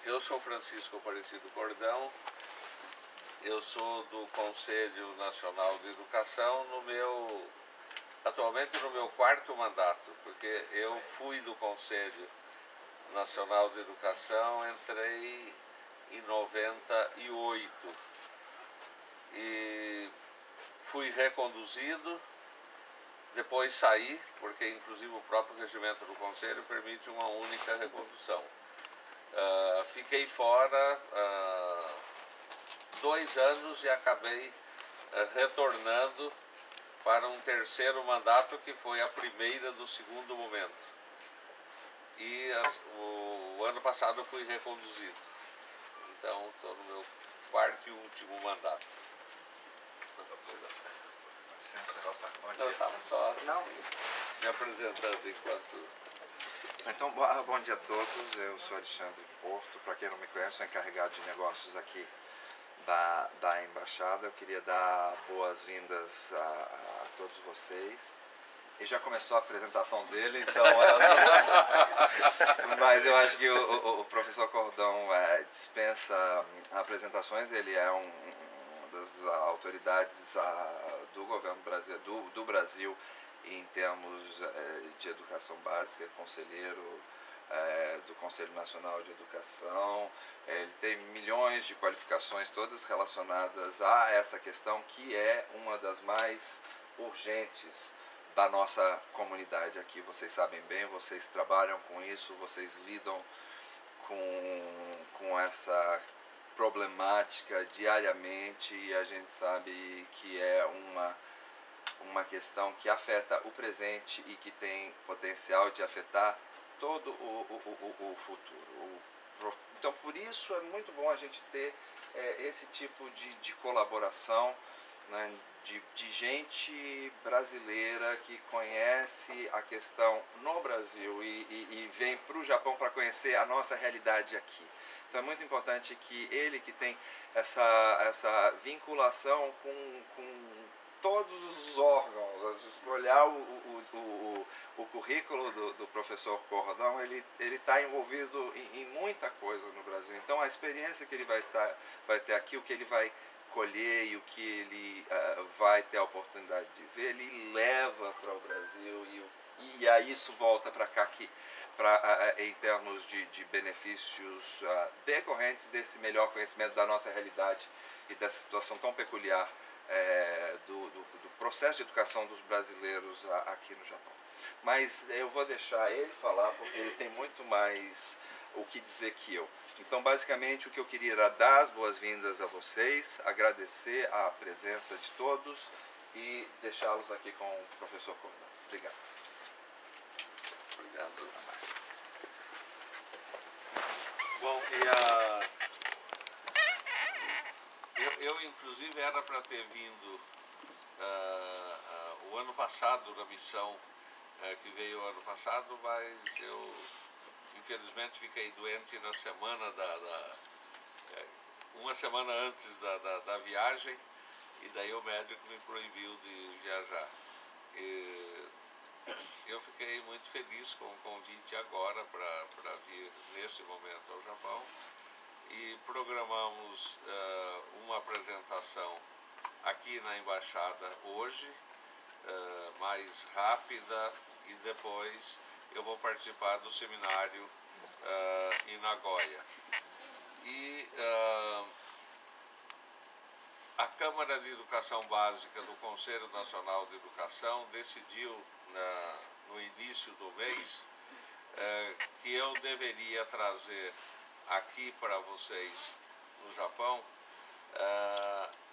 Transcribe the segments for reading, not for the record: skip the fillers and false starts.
Eu sou Francisco Aparecido Cordão, eu sou do Conselho Nacional de Educação atualmente no meu 4º mandato, porque eu fui do Conselho Nacional de Educação, entrei em 98 e fui reconduzido, depois saí, porque inclusive o próprio regimento do Conselho permite uma única recondução. Fiquei fora 2 anos e acabei retornando para um 3º mandato, que foi a primeira do 2º momento. E o ano passado eu fui reconduzido. Então estou no meu 4º e último mandato. Eu estava só me apresentando enquanto... Então, bom dia a todos, eu sou Alexandre Porto, para quem não me conhece, sou encarregado de negócios aqui da Embaixada. Eu queria dar boas-vindas a todos vocês. E já começou a apresentação dele, então mas eu acho que o professor Cordão dispensa apresentações. Ele é uma das autoridades do governo do Brasil em termos de educação básica, conselheiro do Conselho Nacional de Educação. Ele tem milhões de qualificações, todas relacionadas a essa questão, que é uma das mais urgentes da nossa comunidade aqui. Vocês sabem bem, vocês trabalham com isso, vocês lidam com essa problemática diariamente, e a gente sabe que é uma questão que afeta o presente e que tem potencial de afetar todo o futuro. Então, por isso é muito bom a gente ter esse tipo de colaboração, né, de gente brasileira que conhece a questão no Brasil e vem para o Japão para conhecer a nossa realidade aqui. Então é muito importante que ele, que tem essa vinculação com todos os órgãos, olhar o currículo do professor Cordão, ele está envolvido em muita coisa no Brasil. Então a experiência que ele vai ter aqui, o que ele vai colher e o que ele vai ter a oportunidade de ver, ele leva para o Brasil, e aí isso volta para cá aqui, em termos de benefícios decorrentes desse melhor conhecimento da nossa realidade e dessa situação tão peculiar do processo de educação dos brasileiros aqui no Japão. Mas eu vou deixar ele falar, porque ele tem muito mais o que dizer que eu. Então, basicamente, o que eu queria era dar as boas-vindas a vocês, agradecer a presença de todos e deixá-los aqui com o professor Cordão. Obrigado. Obrigado. Bom, eu inclusive era para ter vindo o ano passado na missão que veio ano passado, mas eu infelizmente fiquei doente na semana uma semana antes da viagem, e daí o médico me proibiu de viajar. Eu fiquei muito feliz com o convite agora para vir nesse momento ao Japão, e programamos uma apresentação aqui na Embaixada hoje, mais rápida, e depois eu vou participar do seminário em Nagoya. E a Câmara de Educação Básica do Conselho Nacional de Educação decidiu no início do mês que eu deveria trazer aqui para vocês no Japão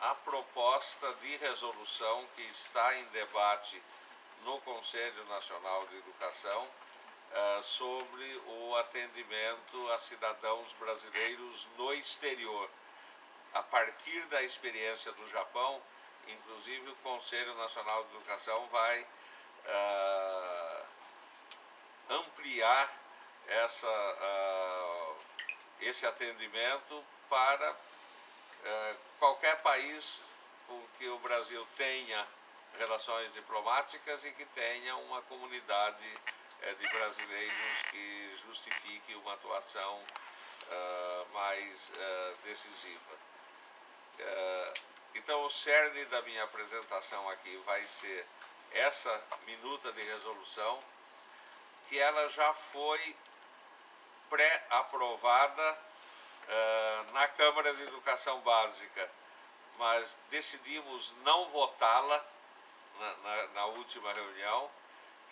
a proposta de resolução que está em debate no Conselho Nacional de Educação sobre o atendimento a cidadãos brasileiros no exterior. A partir da experiência do Japão, inclusive o Conselho Nacional de Educação vai ampliar esse atendimento para qualquer país com que o Brasil tenha relações diplomáticas e que tenha uma comunidade de brasileiros que justifique uma atuação mais decisiva. Então o cerne da minha apresentação aqui vai ser essa minuta de resolução, que ela já foi pré-aprovada na Câmara de Educação Básica, mas decidimos não votá-la na última reunião,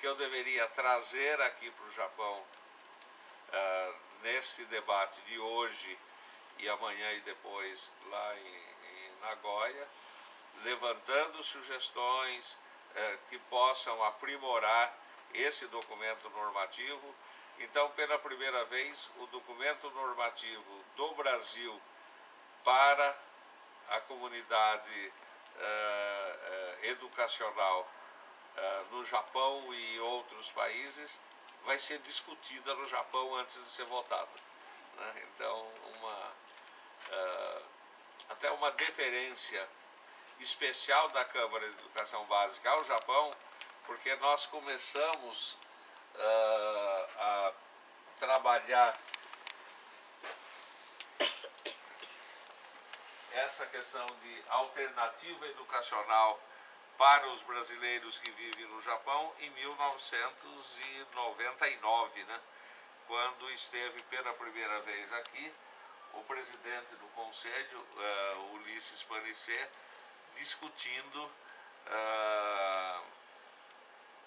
que eu deveria trazer aqui para o Japão neste debate de hoje e amanhã e depois lá em Nagoya, levantando sugestões que possam aprimorar esse documento normativo. Então, pela primeira vez, o documento normativo do Brasil para a comunidade educacional no Japão e em outros países vai ser discutida no Japão antes de ser votada, né? Então, até uma deferência especial da Câmara de Educação Básica ao Japão, porque nós começamos a trabalhar essa questão de alternativa educacional para os brasileiros que vivem no Japão em 1999, né? Quando esteve pela primeira vez aqui o presidente do Conselho, Ulisses Panicet, discutindo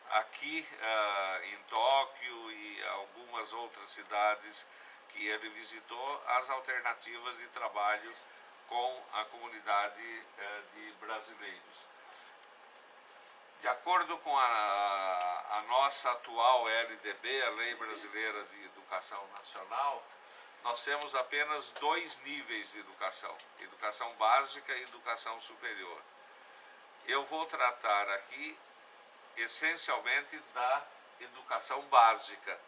aqui em Tóquio e algumas outras cidades que ele visitou, as alternativas de trabalho com a comunidade de brasileiros. De acordo com a nossa atual LDB, a Lei Brasileira de Educação Nacional, nós temos apenas 2 níveis de educação: educação básica e educação superior. Eu vou tratar aqui essencialmente da educação básica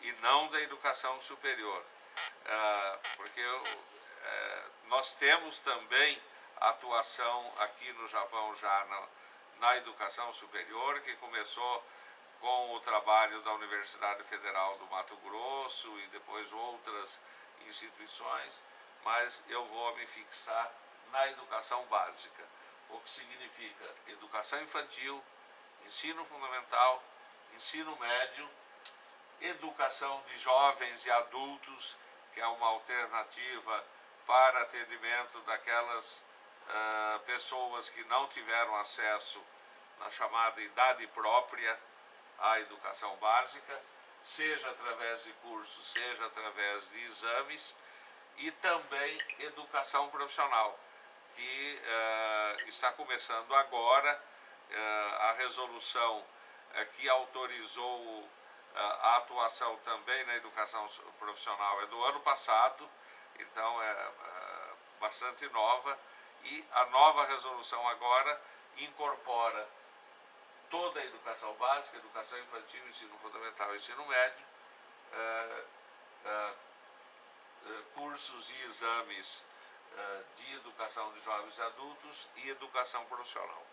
e não da educação superior, porque nós temos também atuação aqui no Japão já na educação superior, que começou com o trabalho da Universidade Federal do Mato Grosso e depois outras instituições, mas eu vou me fixar na educação básica, o que significa educação infantil, ensino fundamental, ensino médio, educação de jovens e adultos, que é uma alternativa para atendimento daquelas pessoas que não tiveram acesso na chamada idade própria à educação básica, seja através de cursos, seja através de exames, e também educação profissional, que está começando agora. A resolução que autorizou a atuação também na educação profissional é do ano passado, então é bastante nova, e a nova resolução agora incorpora toda a educação básica, educação infantil, ensino fundamental e ensino médio, cursos e exames de educação de jovens e adultos e educação profissional.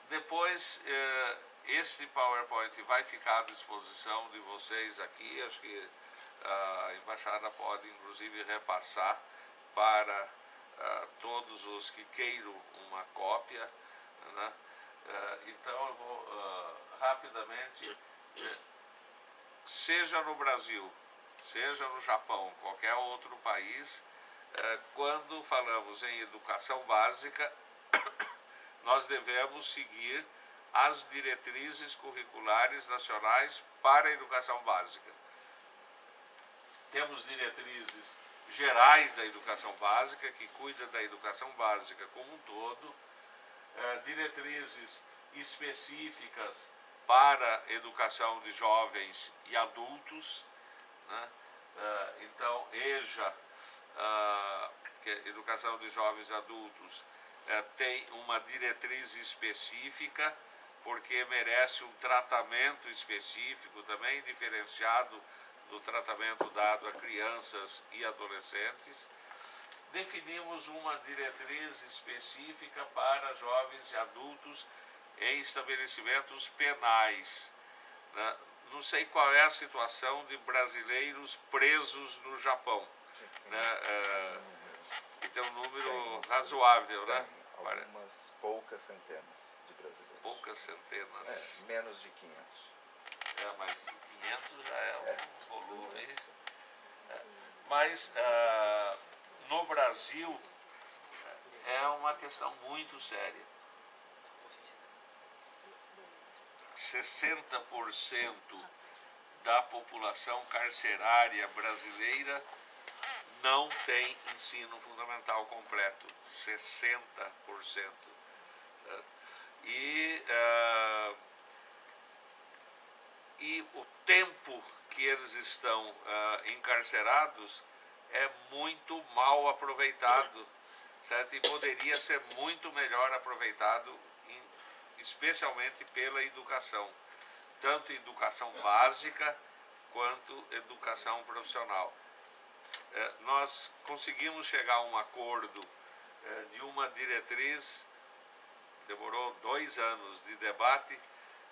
Depois, este PowerPoint vai ficar à disposição de vocês aqui. Acho que a embaixada pode inclusive repassar para todos os que queiram uma cópia, né? Então eu vou rapidamente, seja no Brasil, seja no Japão, qualquer outro país, quando falamos em educação básica, nós devemos seguir as diretrizes curriculares nacionais para a educação básica. Temos diretrizes gerais da educação básica, que cuida da educação básica como um todo, diretrizes específicas para educação de jovens e adultos, né? Então, EJA, que é Educação de Jovens e Adultos, tem uma diretriz específica, porque merece um tratamento específico também, diferenciado do tratamento dado a crianças e adolescentes. Definimos uma diretriz específica para jovens e adultos em estabelecimentos penais, né? Não sei qual é a situação de brasileiros presos no Japão, né? E tem um número razoável, né? Algumas poucas centenas de brasileiros. Poucas centenas. Menos de 500. Mas 500 já é um volume. Mas no Brasil é uma questão muito séria. 60% da população carcerária brasileira não tem ensino fundamental completo. 60%. E o tempo que eles estão encarcerados é muito mal aproveitado, certo? E poderia ser muito melhor aproveitado, especialmente pela educação, tanto educação básica quanto educação profissional. Nós conseguimos chegar a um acordo de uma diretriz, demorou 2 anos de debate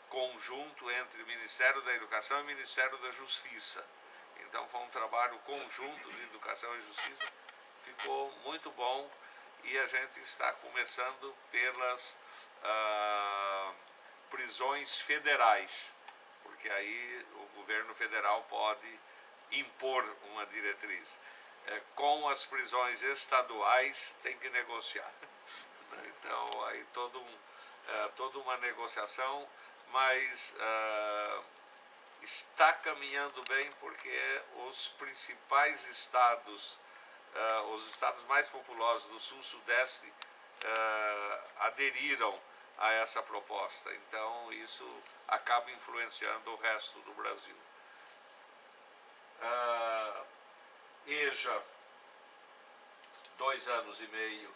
conjunto entre o Ministério da Educação e o Ministério da Justiça. Então foi um trabalho conjunto de Educação e Justiça, ficou muito bom, e a gente está começando pelas prisões federais, porque aí o governo federal pode impor uma diretriz. Com as prisões estaduais tem que negociar. Então aí toda uma negociação, mas está caminhando bem, porque os principais estados, os estados mais populosos do sul-sudeste aderiram a essa proposta. Então isso acaba influenciando o resto do Brasil. EJA, 2 anos e meio,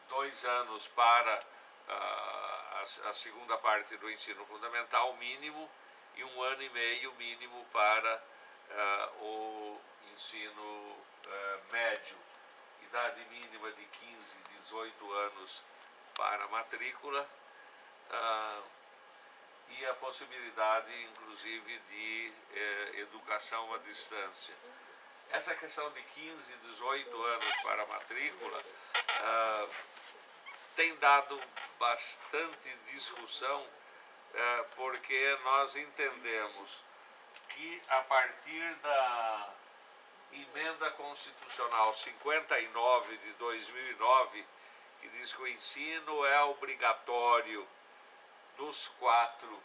2 anos para a segunda parte do ensino fundamental mínimo, e 1 ano e meio mínimo para o ensino médio. Idade mínima de 15, 18 anos para a matrícula, e a possibilidade, inclusive, de educação à distância. Essa questão de 15, 18 anos para a matrícula tem dado bastante discussão, porque nós entendemos que, a partir da Emenda Constitucional 59 de 2009, que diz que o ensino é obrigatório dos 4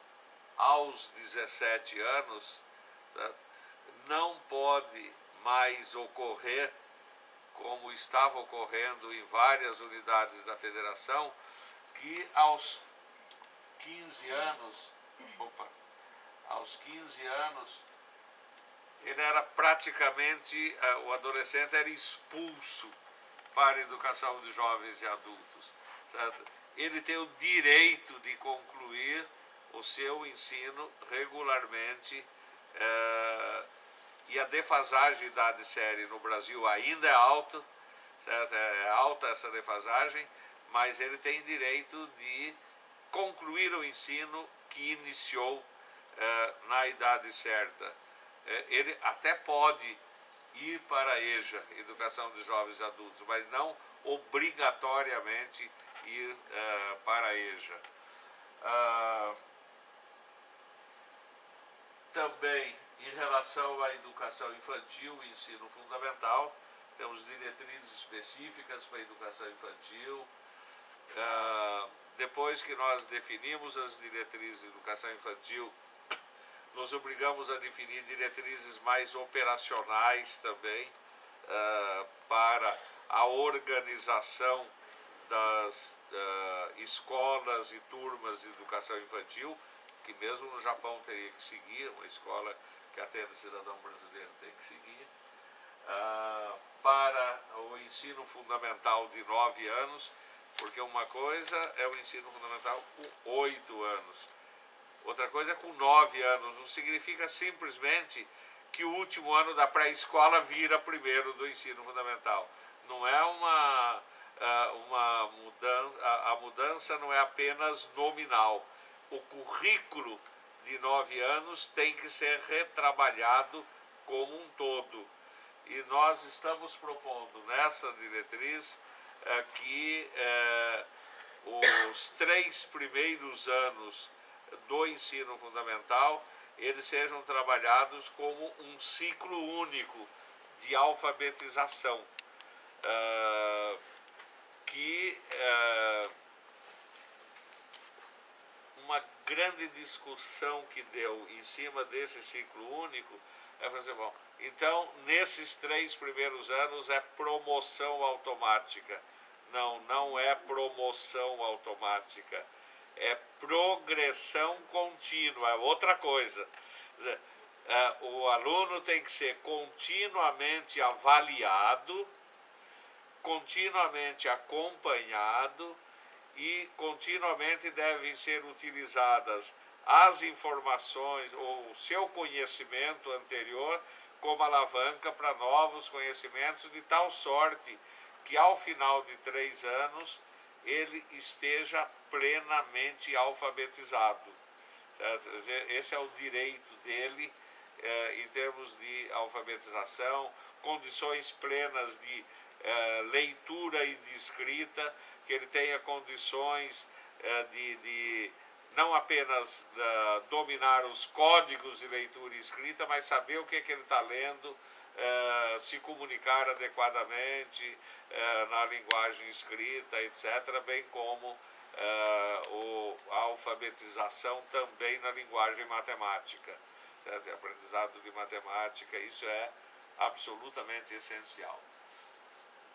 aos 17 anos, certo? Não pode mais ocorrer, como estava ocorrendo em várias unidades da federação, que aos 15 anos, ele era praticamente, o adolescente era expulso para a educação de jovens e adultos, certo? Ele tem o direito de concluir o seu ensino regularmente, e a defasagem de idade série no Brasil ainda é alta, certo? É alta essa defasagem, mas ele tem direito de concluir o ensino que iniciou na idade certa. Ele até pode ir para a EJA, Educação de Jovens e Adultos, mas não obrigatoriamente ir para a EJA. Também, em relação à educação infantil e ensino fundamental, temos diretrizes específicas para a educação infantil. Depois que nós definimos as diretrizes de educação infantil, nos obrigamos a definir diretrizes mais operacionais também, para a organização das escolas e turmas de educação infantil, que mesmo no Japão teria que seguir, uma escola que atende cidadão brasileiro tem que seguir, para o ensino fundamental de 9 anos, porque uma coisa é o ensino fundamental com 8 anos, outra coisa é com 9 anos. Não significa simplesmente que o último ano da pré-escola vira primeiro do ensino fundamental. Não é a mudança não é apenas nominal. O currículo de 9 anos tem que ser retrabalhado como um todo. E nós estamos propondo nessa diretriz que os 3 primeiros anos do ensino fundamental eles sejam trabalhados como um ciclo único de alfabetização, uma grande discussão que deu em cima desse ciclo único é fazer, bom, então nesses 3 primeiros anos é promoção automática. Não é promoção automática, é progressão contínua, é outra coisa. Quer dizer, o aluno tem que ser continuamente avaliado, continuamente acompanhado e continuamente devem ser utilizadas as informações ou o seu conhecimento anterior como alavanca para novos conhecimentos, de tal sorte que ao final de 3 anos ele esteja plenamente alfabetizado. Esse é o direito dele em termos de alfabetização, condições plenas de leitura e de escrita, que ele tenha condições de não apenas dominar os códigos de leitura e escrita, mas saber o que ele está lendo, se comunicar adequadamente na linguagem escrita, etc., bem como a alfabetização também na linguagem matemática, certo? Aprendizado de matemática, isso é absolutamente essencial.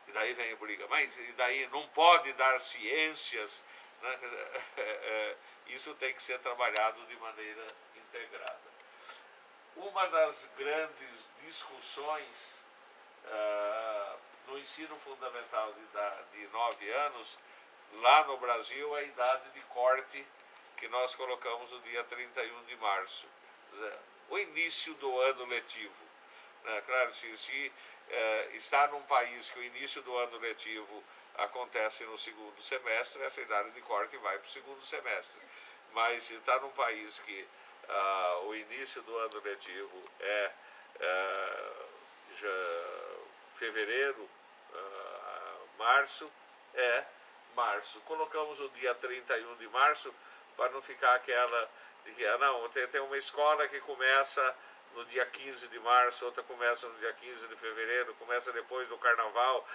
E daí vem a briga, mas e daí não pode dar ciências, né? Isso tem que ser trabalhado de maneira integrada. Uma das grandes discussões no ensino fundamental de 9 anos, lá no Brasil, é a idade de corte que nós colocamos no dia 31 de março, o início do ano letivo. Claro, se está num país que o início do ano letivo acontece no segundo semestre, essa idade de corte vai para o segundo semestre. Mas se está num país que o início do ano letivo é fevereiro, março, é março. Colocamos o dia 31 de março para não ficar aquela de que não, tem uma escola que começa no dia 15 de março, outra começa no dia 15 de fevereiro, começa depois do carnaval.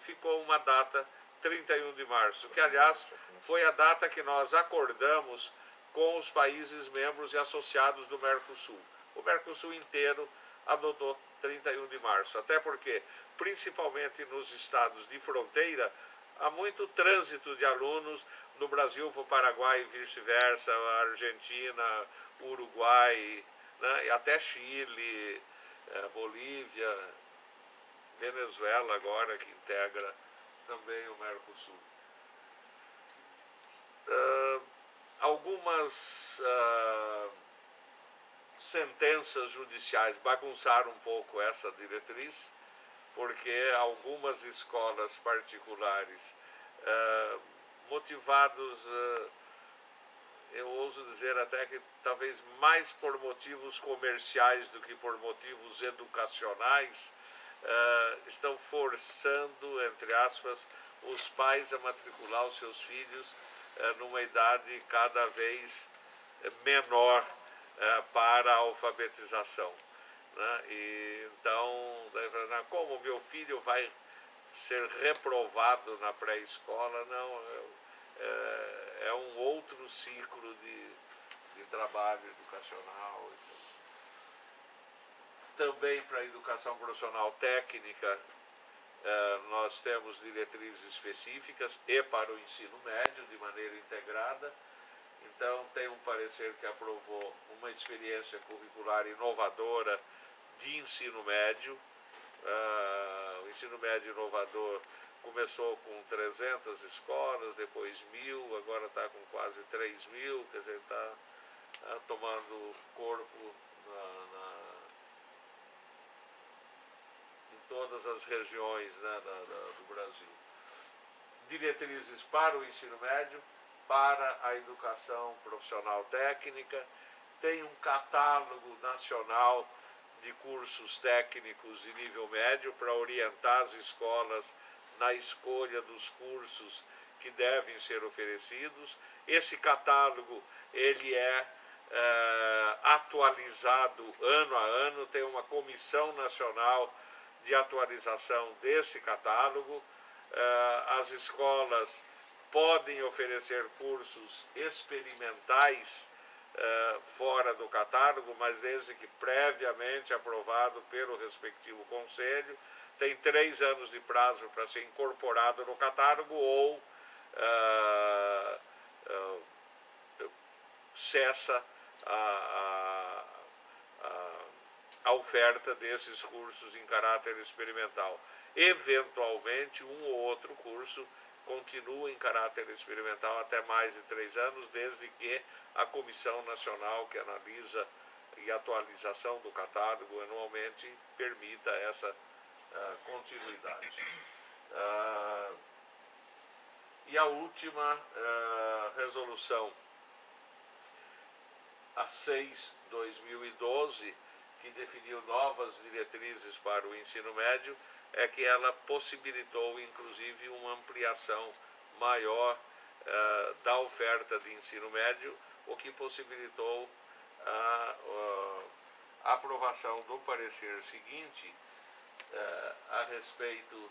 Ficou uma data 31 de março, que aliás foi a data que nós acordamos com os países membros e associados do Mercosul. O Mercosul inteiro adotou 31 de março, até porque, principalmente nos estados de fronteira, há muito trânsito de alunos do Brasil para o Paraguai e vice-versa, Argentina, Uruguai, né, e até Chile, Bolívia, Venezuela agora, que integra também o Mercosul. Algumas sentenças judiciais bagunçaram um pouco essa diretriz, porque algumas escolas particulares, motivados, eu ouso dizer até que talvez mais por motivos comerciais do que por motivos educacionais, estão forçando, entre aspas, os pais a matricular os seus filhos numa idade cada vez menor para a alfabetização, né? E então, como meu filho vai ser reprovado na pré-escola? Não, é um outro ciclo de trabalho educacional. Também para a educação profissional técnica, nós temos diretrizes específicas e para o ensino médio de maneira integrada. Então, tem um parecer que aprovou uma experiência curricular inovadora de ensino médio. O ensino médio inovador começou com 300 escolas, depois 1.000, agora está com quase 3.000, quer dizer, está tomando corpo em todas as regiões, né, do Brasil. diretrizes para o ensino médio, para a educação profissional técnica, tem um catálogo nacional de cursos técnicos de nível médio para orientar as escolas na escolha dos cursos que devem ser oferecidos. Esse catálogo ele é atualizado ano a ano, tem uma comissão nacional de atualização desse catálogo. As escolas podem oferecer cursos experimentais fora do catálogo, mas desde que previamente aprovado pelo respectivo conselho. Tem 3 anos de prazo para ser incorporado no catálogo ou cessa a oferta desses cursos em caráter experimental. Eventualmente, um ou outro curso continua em caráter experimental até mais de 3 anos, desde que a Comissão Nacional que analisa e atualização do catálogo anualmente permita essa continuidade. E a última resolução, a 6/2012, que definiu novas diretrizes para o ensino médio, é que ela possibilitou, inclusive, uma ampliação maior da oferta de ensino médio, o que possibilitou a aprovação do parecer seguinte a respeito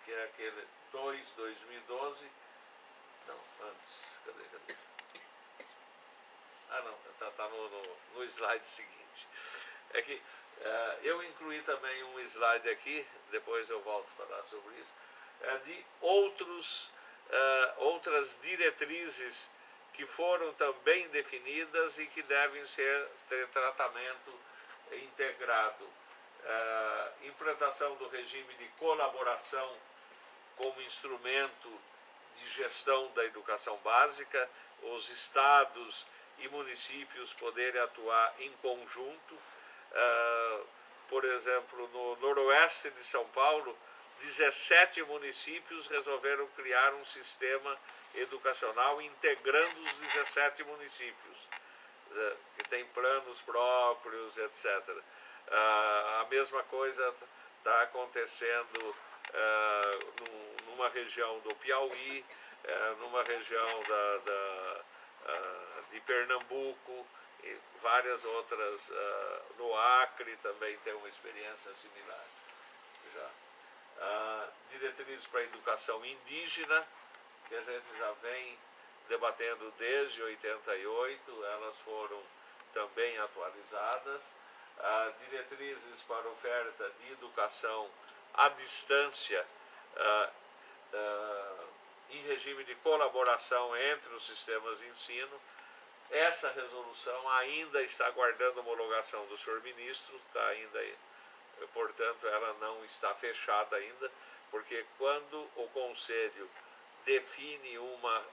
que é aquele 2/2012, não, antes, cadê? Ah, não, está no slide seguinte. É que eu incluí também um slide aqui, depois eu volto a falar sobre isso, de outras diretrizes que foram também definidas e que devem ter tratamento integrado. Implantação do regime de colaboração como instrumento de gestão da educação básica, os estados e municípios poderem atuar em conjunto. Por exemplo, no noroeste de São Paulo, 17 municípios resolveram criar um sistema educacional integrando os 17 municípios, que tem planos próprios, etc. A mesma coisa está acontecendo numa região do Piauí, numa região de Pernambuco, e várias outras, no Acre também tem uma experiência similar já. Diretrizes para a educação indígena, que a gente já vem debatendo desde 88, elas foram também atualizadas. Diretrizes para oferta de educação à distância, em regime de colaboração entre os sistemas de ensino. Essa resolução ainda está aguardando homologação do senhor ministro, está ainda, portanto, ela não está fechada ainda, porque quando o Conselho define uma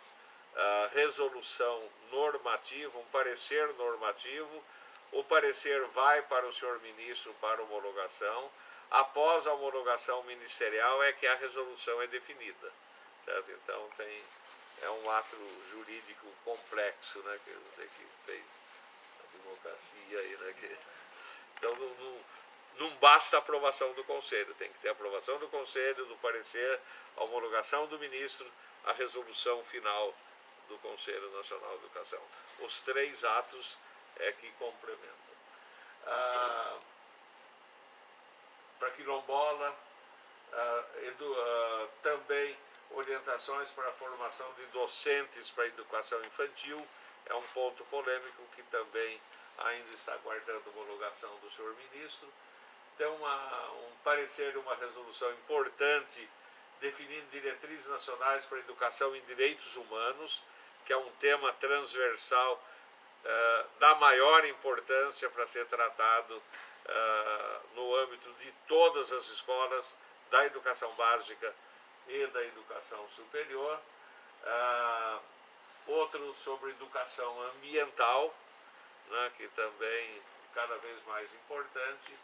resolução normativa, um parecer normativo, o parecer vai para o senhor ministro para homologação. Após a homologação ministerial é que a resolução é definida, certo? Então é um ato jurídico complexo, né, que você que fez a democracia aí, né, então não basta a aprovação do Conselho, tem que ter a aprovação do Conselho, do parecer, a homologação do ministro, a resolução final do Conselho Nacional de Educação. Os 3 atos é que complementam. Para quilombola, também orientações para a formação de docentes para a educação infantil, é um ponto polêmico que também ainda está aguardando homologação do senhor ministro. Tem um parecer, uma resolução importante definindo diretrizes nacionais para a educação em direitos humanos, que é um tema transversal da maior importância para ser tratado no âmbito de todas as escolas, da educação básica e da educação superior. Outro sobre educação ambiental, né, que também cada vez mais importante,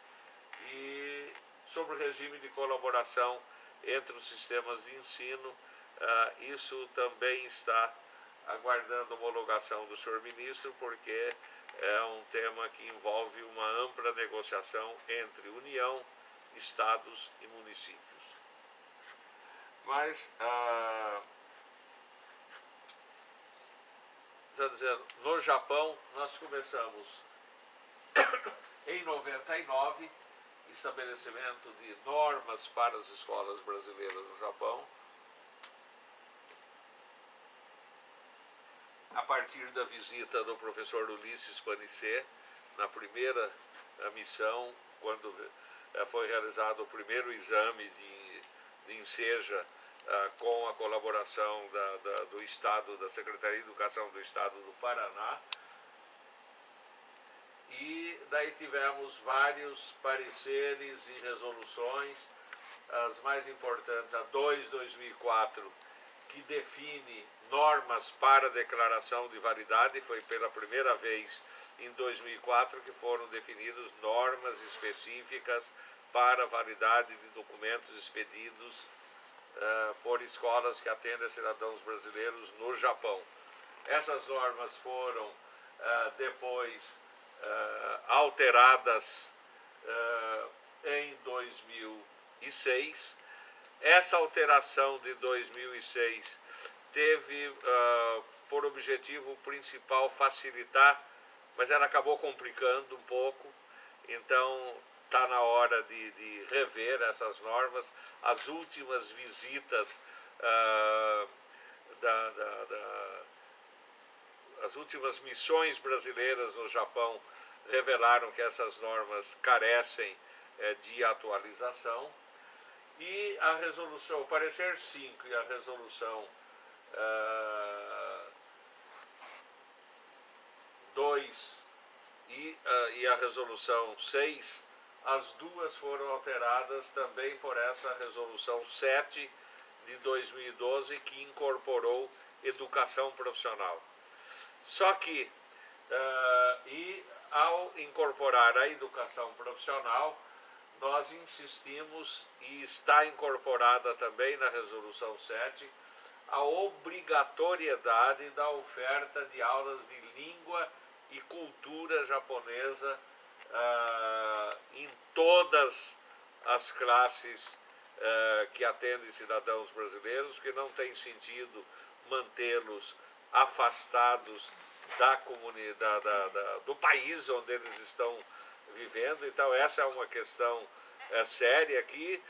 e sobre o regime de colaboração entre os sistemas de ensino. Isso também está aguardando homologação do senhor ministro, porque é um tema que envolve uma ampla negociação entre União, Estados e municípios. Mas, está dizendo, no Japão nós começamos em 99, estabelecimento de normas para as escolas brasileiras no Japão, a partir da visita do professor Ulisses Panicet, na primeira missão, quando foi realizado o primeiro exame de enseja com a colaboração do Estado, da Secretaria de Educação do Estado do Paraná. E daí tivemos vários pareceres e resoluções, as mais importantes, a 2/2004, que define normas para declaração de validade. Foi pela primeira vez em 2004 que foram definidas normas específicas para validade de documentos expedidos por escolas que atendem cidadãos brasileiros no Japão. Essas normas foram depois alteradas em 2006. Essa alteração de 2006 teve por objetivo principal facilitar, mas ela acabou complicando um pouco. Então está na hora de rever essas normas. As últimas visitas as últimas missões brasileiras no Japão revelaram que essas normas carecem de atualização. E a resolução, o parecer 5 e a resolução 2 e a resolução 6, as duas foram alteradas também por essa resolução 7 de 2012, que incorporou educação profissional. Só que, ao incorporar a educação profissional, nós insistimos, e está incorporada também na resolução 7, a obrigatoriedade da oferta de aulas de língua e cultura japonesa em todas as classes que atendem cidadãos brasileiros, que não tem sentido mantê-los afastados da comunidade, do país onde eles estão vivendo. Então essa é uma questão séria aqui.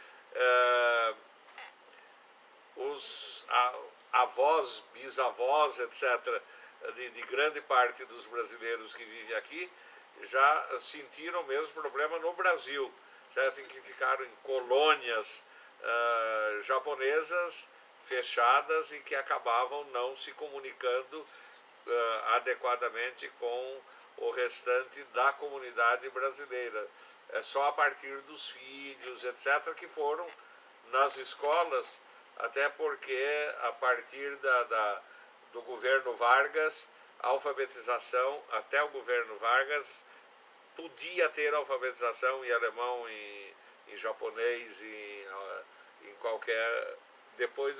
Os avós, bisavós, etc., de grande parte dos brasileiros que vivem aqui, já sentiram o mesmo problema no Brasil, certo? Em que ficaram em colônias japonesas fechadas e que acabavam não se comunicando adequadamente com o restante da comunidade brasileira. É só a partir dos filhos, etc., que foram nas escolas, até porque a partir do governo Vargas, a alfabetização, até o governo Vargas, podia ter alfabetização em alemão, em japonês, em qualquer... Depois,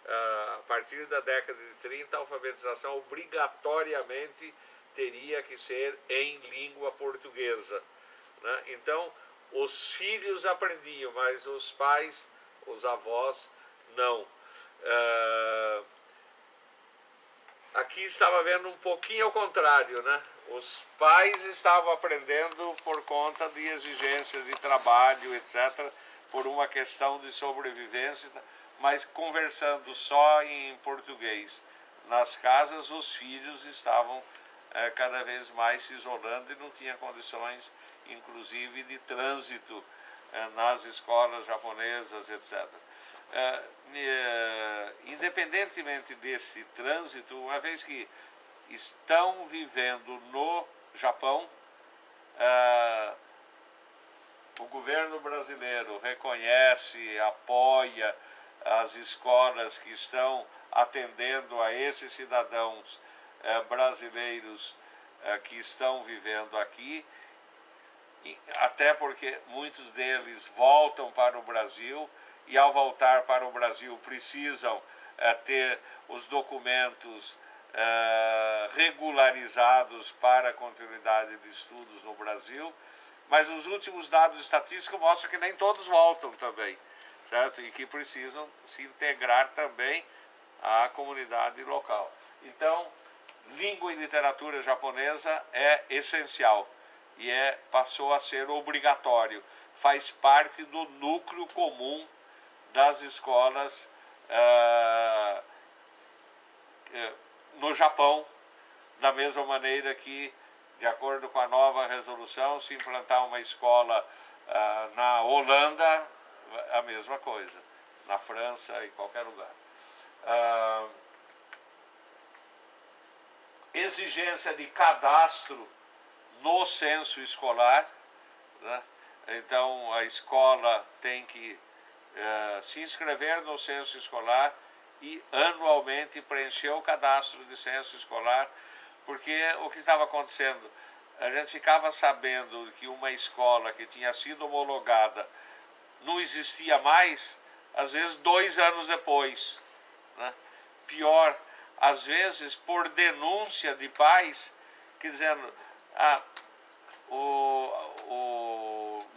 a partir da década de 30, a alfabetização obrigatoriamente teria que ser em língua portuguesa, né? Então, os filhos aprendiam, mas os pais, os avós, não. Aqui estava vendo um pouquinho ao contrário, né? Os pais estavam aprendendo por conta de exigências de trabalho, etc., por uma questão de sobrevivência, mas conversando só em português. Nas casas, os filhos estavam cada vez mais se isolando e não tinha condições, inclusive, de trânsito nas escolas japonesas, etc. Independentemente desse trânsito, uma vez que estão vivendo no Japão, o governo brasileiro reconhece, apoia as escolas que estão atendendo a esses cidadãos brasileiros que estão vivendo aqui, até porque muitos deles voltam para o Brasil e ao voltar para o Brasil precisam ter os documentos regularizados para a continuidade de estudos no Brasil, mas os últimos dados estatísticos mostram que nem todos voltam também, certo? E que precisam se integrar também à comunidade local. Então, língua e literatura japonesa é essencial e passou a ser obrigatório, faz parte do núcleo comum das escolas no Japão, da mesma maneira que, de acordo com a nova resolução, se implantar uma escola na Holanda, a mesma coisa, na França, em qualquer lugar. Exigência de cadastro no censo escolar, né? Então a escola tem que se inscrever no censo escolar e anualmente preencher o cadastro de censo escolar, porque o que estava acontecendo, a gente ficava sabendo que uma escola que tinha sido homologada não existia mais, às vezes 2 anos depois, né? Pior, às vezes por denúncia de pais que dizendo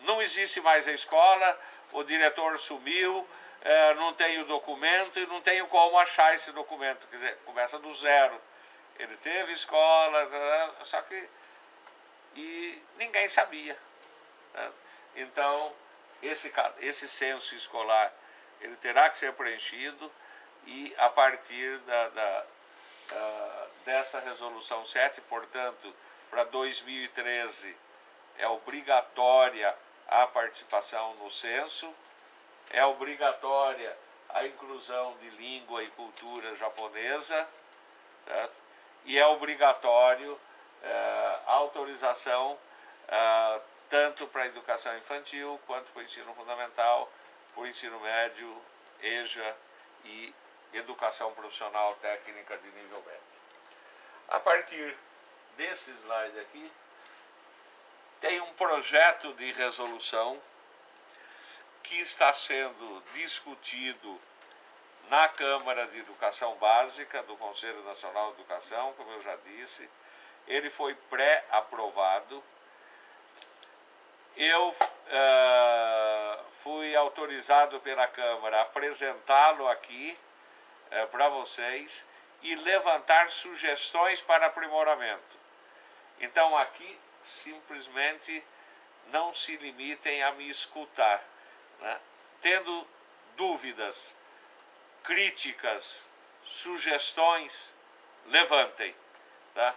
não existe mais a escola, o diretor sumiu, não tenho documento e não tenho como achar esse documento. Quer dizer, começa do zero. Ele teve escola, só que ninguém sabia. Né? Então, esse censo escolar ele terá que ser preenchido e a partir dessa resolução 7, portanto, para 2013 é obrigatória a participação no censo, é obrigatória a inclusão de língua e cultura japonesa, certo? E é obrigatório a autorização tanto para a educação infantil quanto para o ensino fundamental, para o ensino médio, EJA e educação profissional técnica de nível médio. A partir desse slide aqui, tem um projeto de resolução que está sendo discutido na Câmara de Educação Básica do Conselho Nacional de Educação, como eu já disse. Ele foi pré-aprovado. Eu fui autorizado pela Câmara a apresentá-lo aqui para vocês e levantar sugestões para aprimoramento. Então aqui simplesmente não se limitem a me escutar, né? Tendo dúvidas, críticas, sugestões, levantem, tá?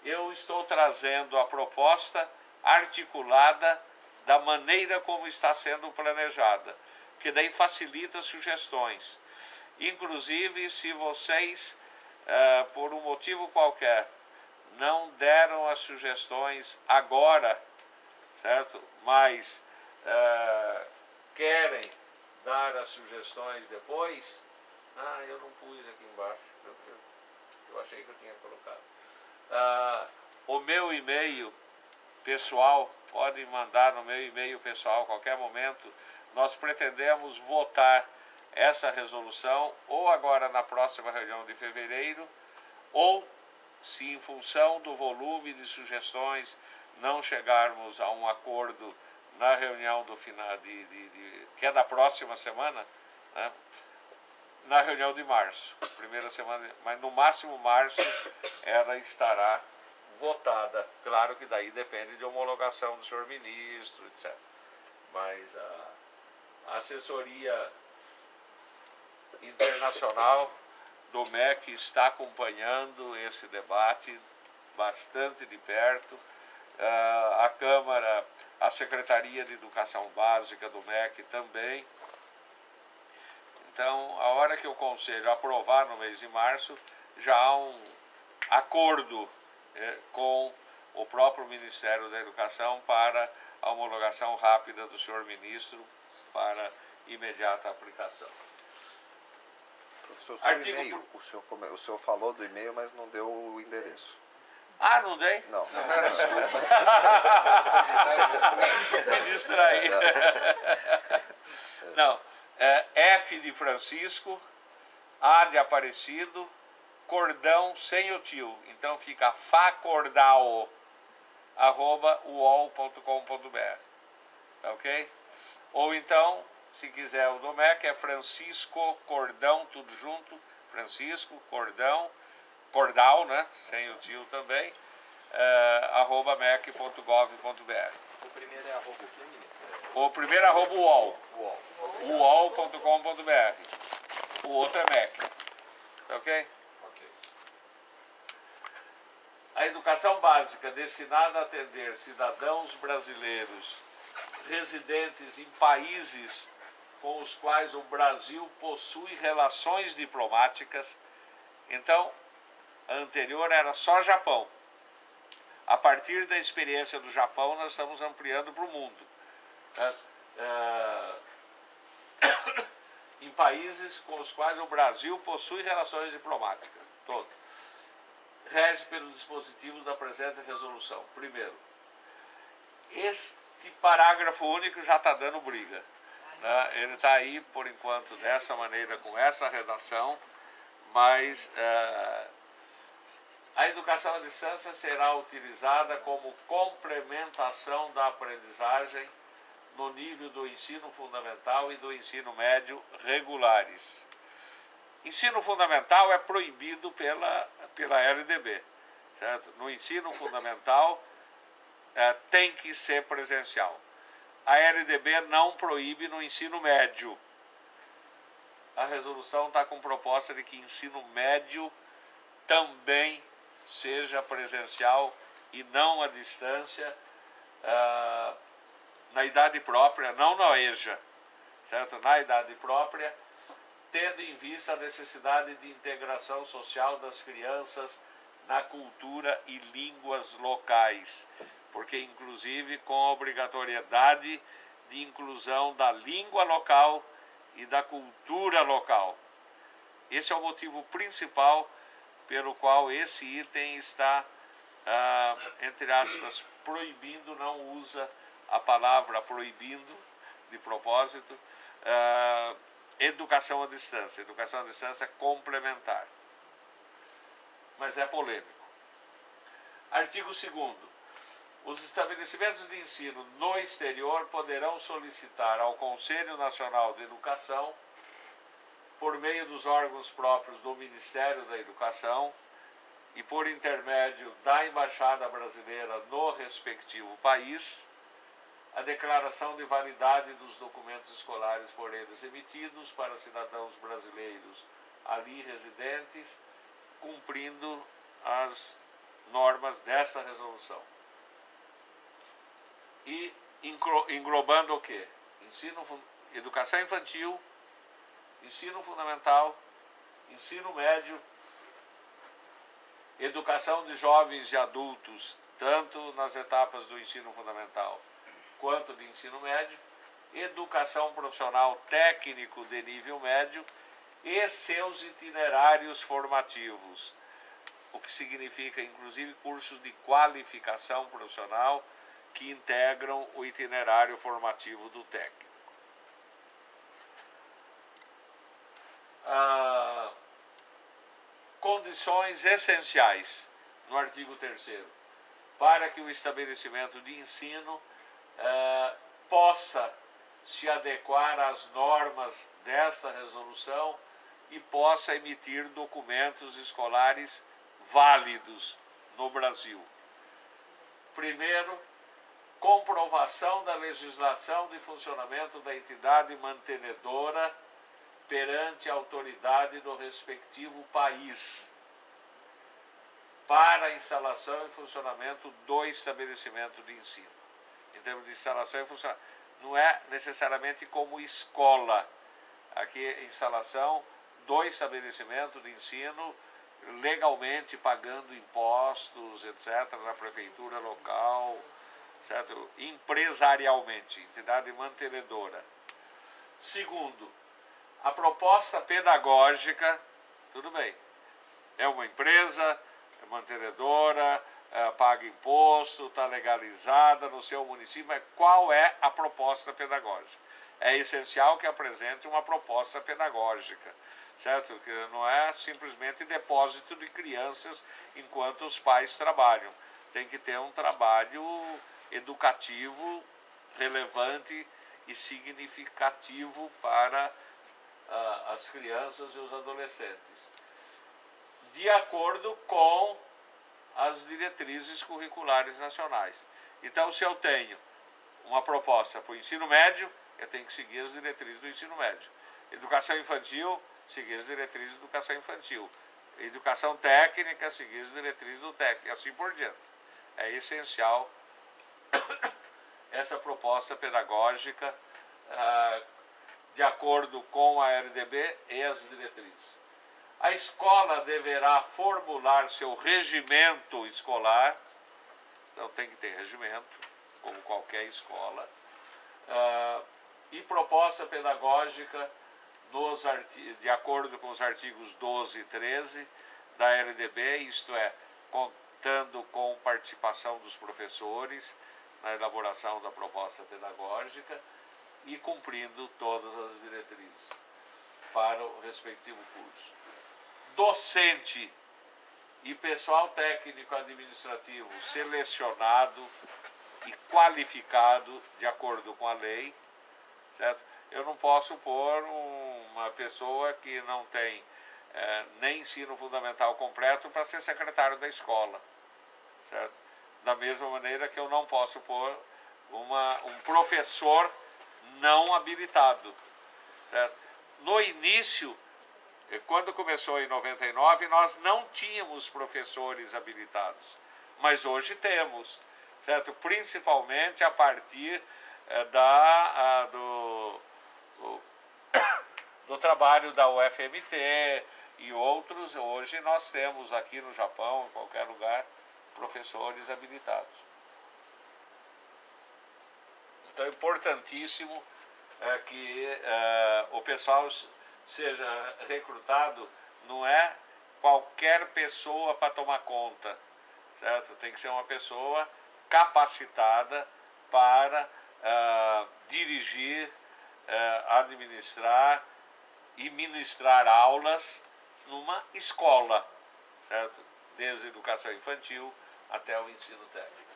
Eu estou trazendo a proposta articulada da maneira como está sendo planejada, que daí facilita sugestões. Inclusive, se vocês, por um motivo qualquer, não deram as sugestões agora, certo? Mas querem dar as sugestões depois, eu não pus aqui embaixo, eu achei que eu tinha colocado. O meu e-mail pessoal, podem mandar no meu e-mail pessoal a qualquer momento. Nós pretendemos votar essa resolução ou agora na próxima reunião de fevereiro, ou se em função do volume de sugestões não chegarmos a um acordo na reunião do final que é da próxima semana, né? Na reunião de março, primeira semana, mas no máximo março ela estará votada. Claro que daí depende de homologação do senhor ministro, etc. Mas a assessoria internacional do MEC está acompanhando esse debate bastante de perto. A Câmara, a Secretaria de Educação Básica do MEC também. Então, a hora que o Conselho aprovar no mês de março, já há um acordo com o próprio Ministério da Educação para a homologação rápida do senhor ministro para imediata aplicação. Professor, o senhor falou do e-mail, mas não deu o endereço. Ah, não dei? Não. Me distraí. Não, F de Francisco, A de Aparecido, cordão sem o tio. Então fica facordao@uol.com.br. Tá ok? Ou então, se quiser o do MEC, é Francisco Cordão, tudo junto. Francisco Cordão, Cordal, né? Sem o tio também, @mec.gov.br. O primeiro é arroba o quê, ministro? O primeiro é @uol. UOL. uol.com.br. O outro é MEC. Tá ok? Ok. A educação básica destinada a atender cidadãos brasileiros residentes em países com os quais o Brasil possui relações diplomáticas. Então, a anterior era só Japão. A partir da experiência do Japão, nós estamos ampliando para o mundo. Em países com os quais o Brasil possui relações diplomáticas. Todo. Rege pelos dispositivos da presente resolução. Primeiro, este parágrafo único já está dando briga. Ele está aí, por enquanto, dessa maneira, com essa redação, mas a educação à distância será utilizada como complementação da aprendizagem no nível do ensino fundamental e do ensino médio regulares. Ensino fundamental é proibido pela LDB, certo? No ensino fundamental tem que ser presencial. A LDB não proíbe no ensino médio. A resolução está com proposta de que ensino médio também seja presencial e não à distância, na idade própria, não na EJA, certo? Na idade própria, tendo em vista a necessidade de integração social das crianças na cultura e línguas locais, porque inclusive com a obrigatoriedade de inclusão da língua local e da cultura local. Esse é o motivo principal pelo qual esse item está, entre aspas, proibindo, não usa a palavra proibindo, de propósito, educação à distância. Educação à distância complementar. Mas é polêmico. Artigo 2º. Os estabelecimentos de ensino no exterior poderão solicitar ao Conselho Nacional de Educação, por meio dos órgãos próprios do Ministério da Educação e por intermédio da Embaixada Brasileira no respectivo país, a declaração de validade dos documentos escolares por eles emitidos para cidadãos brasileiros ali residentes, cumprindo as normas desta resolução. E englobando o quê? Educação infantil, ensino fundamental, ensino médio, educação de jovens e adultos, tanto nas etapas do ensino fundamental quanto de ensino médio, educação profissional técnico de nível médio e seus itinerários formativos, o que significa, inclusive, cursos de qualificação profissional que integram o itinerário formativo do técnico. Condições essenciais, no artigo 3º, para que o estabelecimento de ensino possa se adequar às normas desta resolução e possa emitir documentos escolares válidos no Brasil. Primeiro, comprovação da legislação de funcionamento da entidade mantenedora perante a autoridade do respectivo país para a instalação e funcionamento do estabelecimento de ensino. Em termos de instalação e funcionamento, não é necessariamente como escola. Aqui, instalação do estabelecimento de ensino, legalmente pagando impostos, etc., na prefeitura local, certo? Empresarialmente, entidade mantenedora. Segundo, a proposta pedagógica, tudo bem, é uma empresa, é mantenedora, paga imposto, está legalizada no seu município, mas qual é a proposta pedagógica? É essencial que apresente uma proposta pedagógica, certo? Que não é simplesmente depósito de crianças enquanto os pais trabalham. Tem que ter um trabalho educativo relevante e significativo para as crianças e os adolescentes, de acordo com as diretrizes curriculares nacionais. Então, se eu tenho uma proposta para o ensino médio, eu tenho que seguir as diretrizes do ensino médio. Educação infantil, seguir as diretrizes da educação infantil. Educação técnica, seguir as diretrizes do técnico, e assim por diante. É essencial essa proposta pedagógica de acordo com a LDB e as diretrizes. A escola deverá formular seu regimento escolar, então tem que ter regimento, como qualquer escola, e proposta pedagógica de acordo com os artigos 12 e 13 da LDB, isto é, contando com participação dos professores na elaboração da proposta pedagógica e cumprindo todas as diretrizes para o respectivo curso. Docente e pessoal técnico administrativo selecionado e qualificado de acordo com a lei, certo? Eu não posso pôr uma pessoa que não tem nem ensino fundamental completo para ser secretário da escola, certo? Da mesma maneira que eu não posso pôr um professor não habilitado, certo? No início, quando começou em 99, nós não tínhamos professores habilitados, mas hoje temos, certo? Principalmente a partir do trabalho da UFMT e outros. Hoje nós temos aqui no Japão, em qualquer lugar, professores habilitados. Então é importantíssimo que o pessoal seja recrutado, não é qualquer pessoa para tomar conta, certo? Tem que ser uma pessoa capacitada para dirigir, administrar e ministrar aulas numa escola, certo? Desde a educação infantil até o ensino técnico.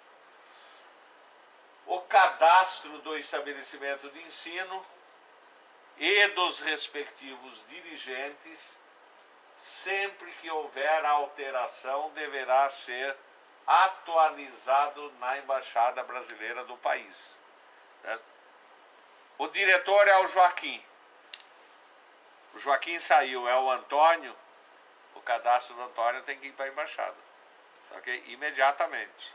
O cadastro do estabelecimento de ensino e dos respectivos dirigentes, sempre que houver alteração, deverá ser atualizado na Embaixada Brasileira do país, certo? O diretor é o Joaquim. O Joaquim saiu, é o Antônio. O cadastro do Antônio tem que ir para a embaixada, ok? Imediatamente,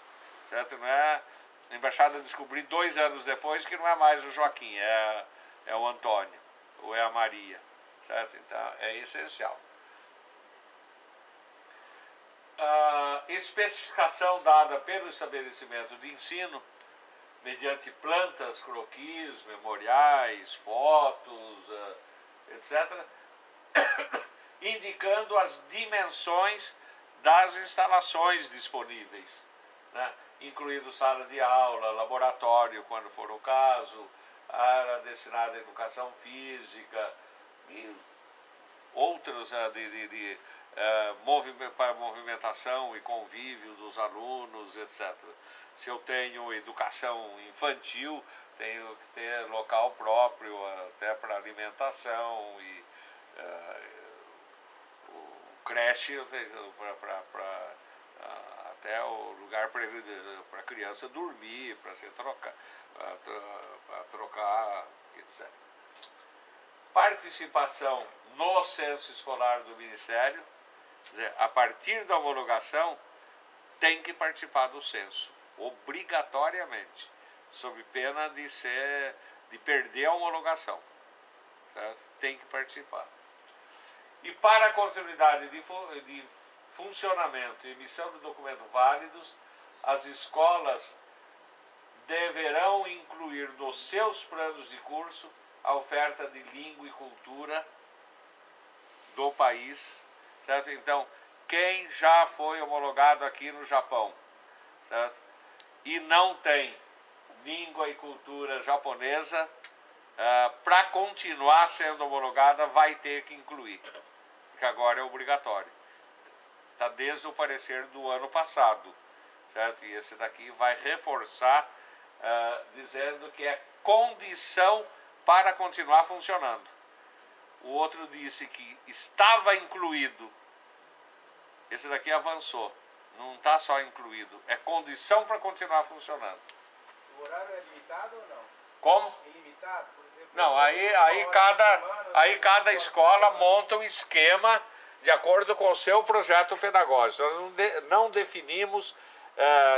certo? Não é a embaixada descobrir 2 anos depois que não é mais o Joaquim, é o Antônio ou é a Maria, certo? Então é essencial. A especificação dada pelo estabelecimento de ensino, mediante plantas, croquis, memoriais, fotos, etc., indicando as dimensões das instalações disponíveis, né? Incluindo sala de aula, laboratório, quando for o caso, área destinada à educação física e outras para movimentação e convívio dos alunos, etc. Se eu tenho educação infantil, tenho que ter local próprio até para alimentação e o creche até o lugar para a criança dormir, para se trocar, etc. Participação no censo escolar do Ministério, quer dizer, a partir da homologação, tem que participar do censo, obrigatoriamente, sob pena de perder a homologação, certo? Tem que participar. E para a continuidade de funcionamento e emissão de documentos válidos, as escolas deverão incluir nos seus planos de curso a oferta de língua e cultura do país, certo? Então, quem já foi homologado aqui no Japão certo? E não tem língua e cultura japonesa, para continuar sendo homologada vai ter que incluir, porque agora é obrigatório. Está desde o parecer do ano passado, certo? E esse daqui vai reforçar, dizendo que é condição para continuar funcionando. O outro disse que estava incluído. Esse daqui avançou. Não está só incluído. É condição para continuar funcionando. O horário é limitado ou não? Como? É ilimitado? Por exemplo, Não, aí cada escola monta um esquema de acordo com o seu projeto pedagógico. Nós não definimos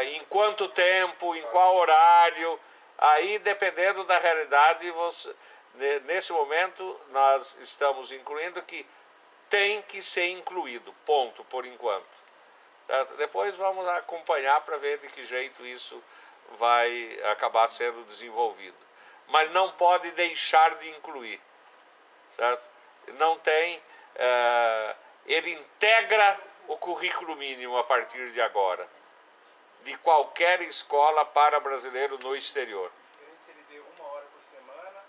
em quanto tempo, em qual horário. Aí, dependendo da realidade, nesse momento, nós estamos incluindo que tem que ser incluído, ponto, por enquanto. Certo? Depois vamos acompanhar para ver de que jeito isso vai acabar sendo desenvolvido. Mas não pode deixar de incluir, certo? Não tem... ele integra o currículo mínimo a partir de agora, de qualquer escola para brasileiro no exterior. Se ele deu 1 hora por semana,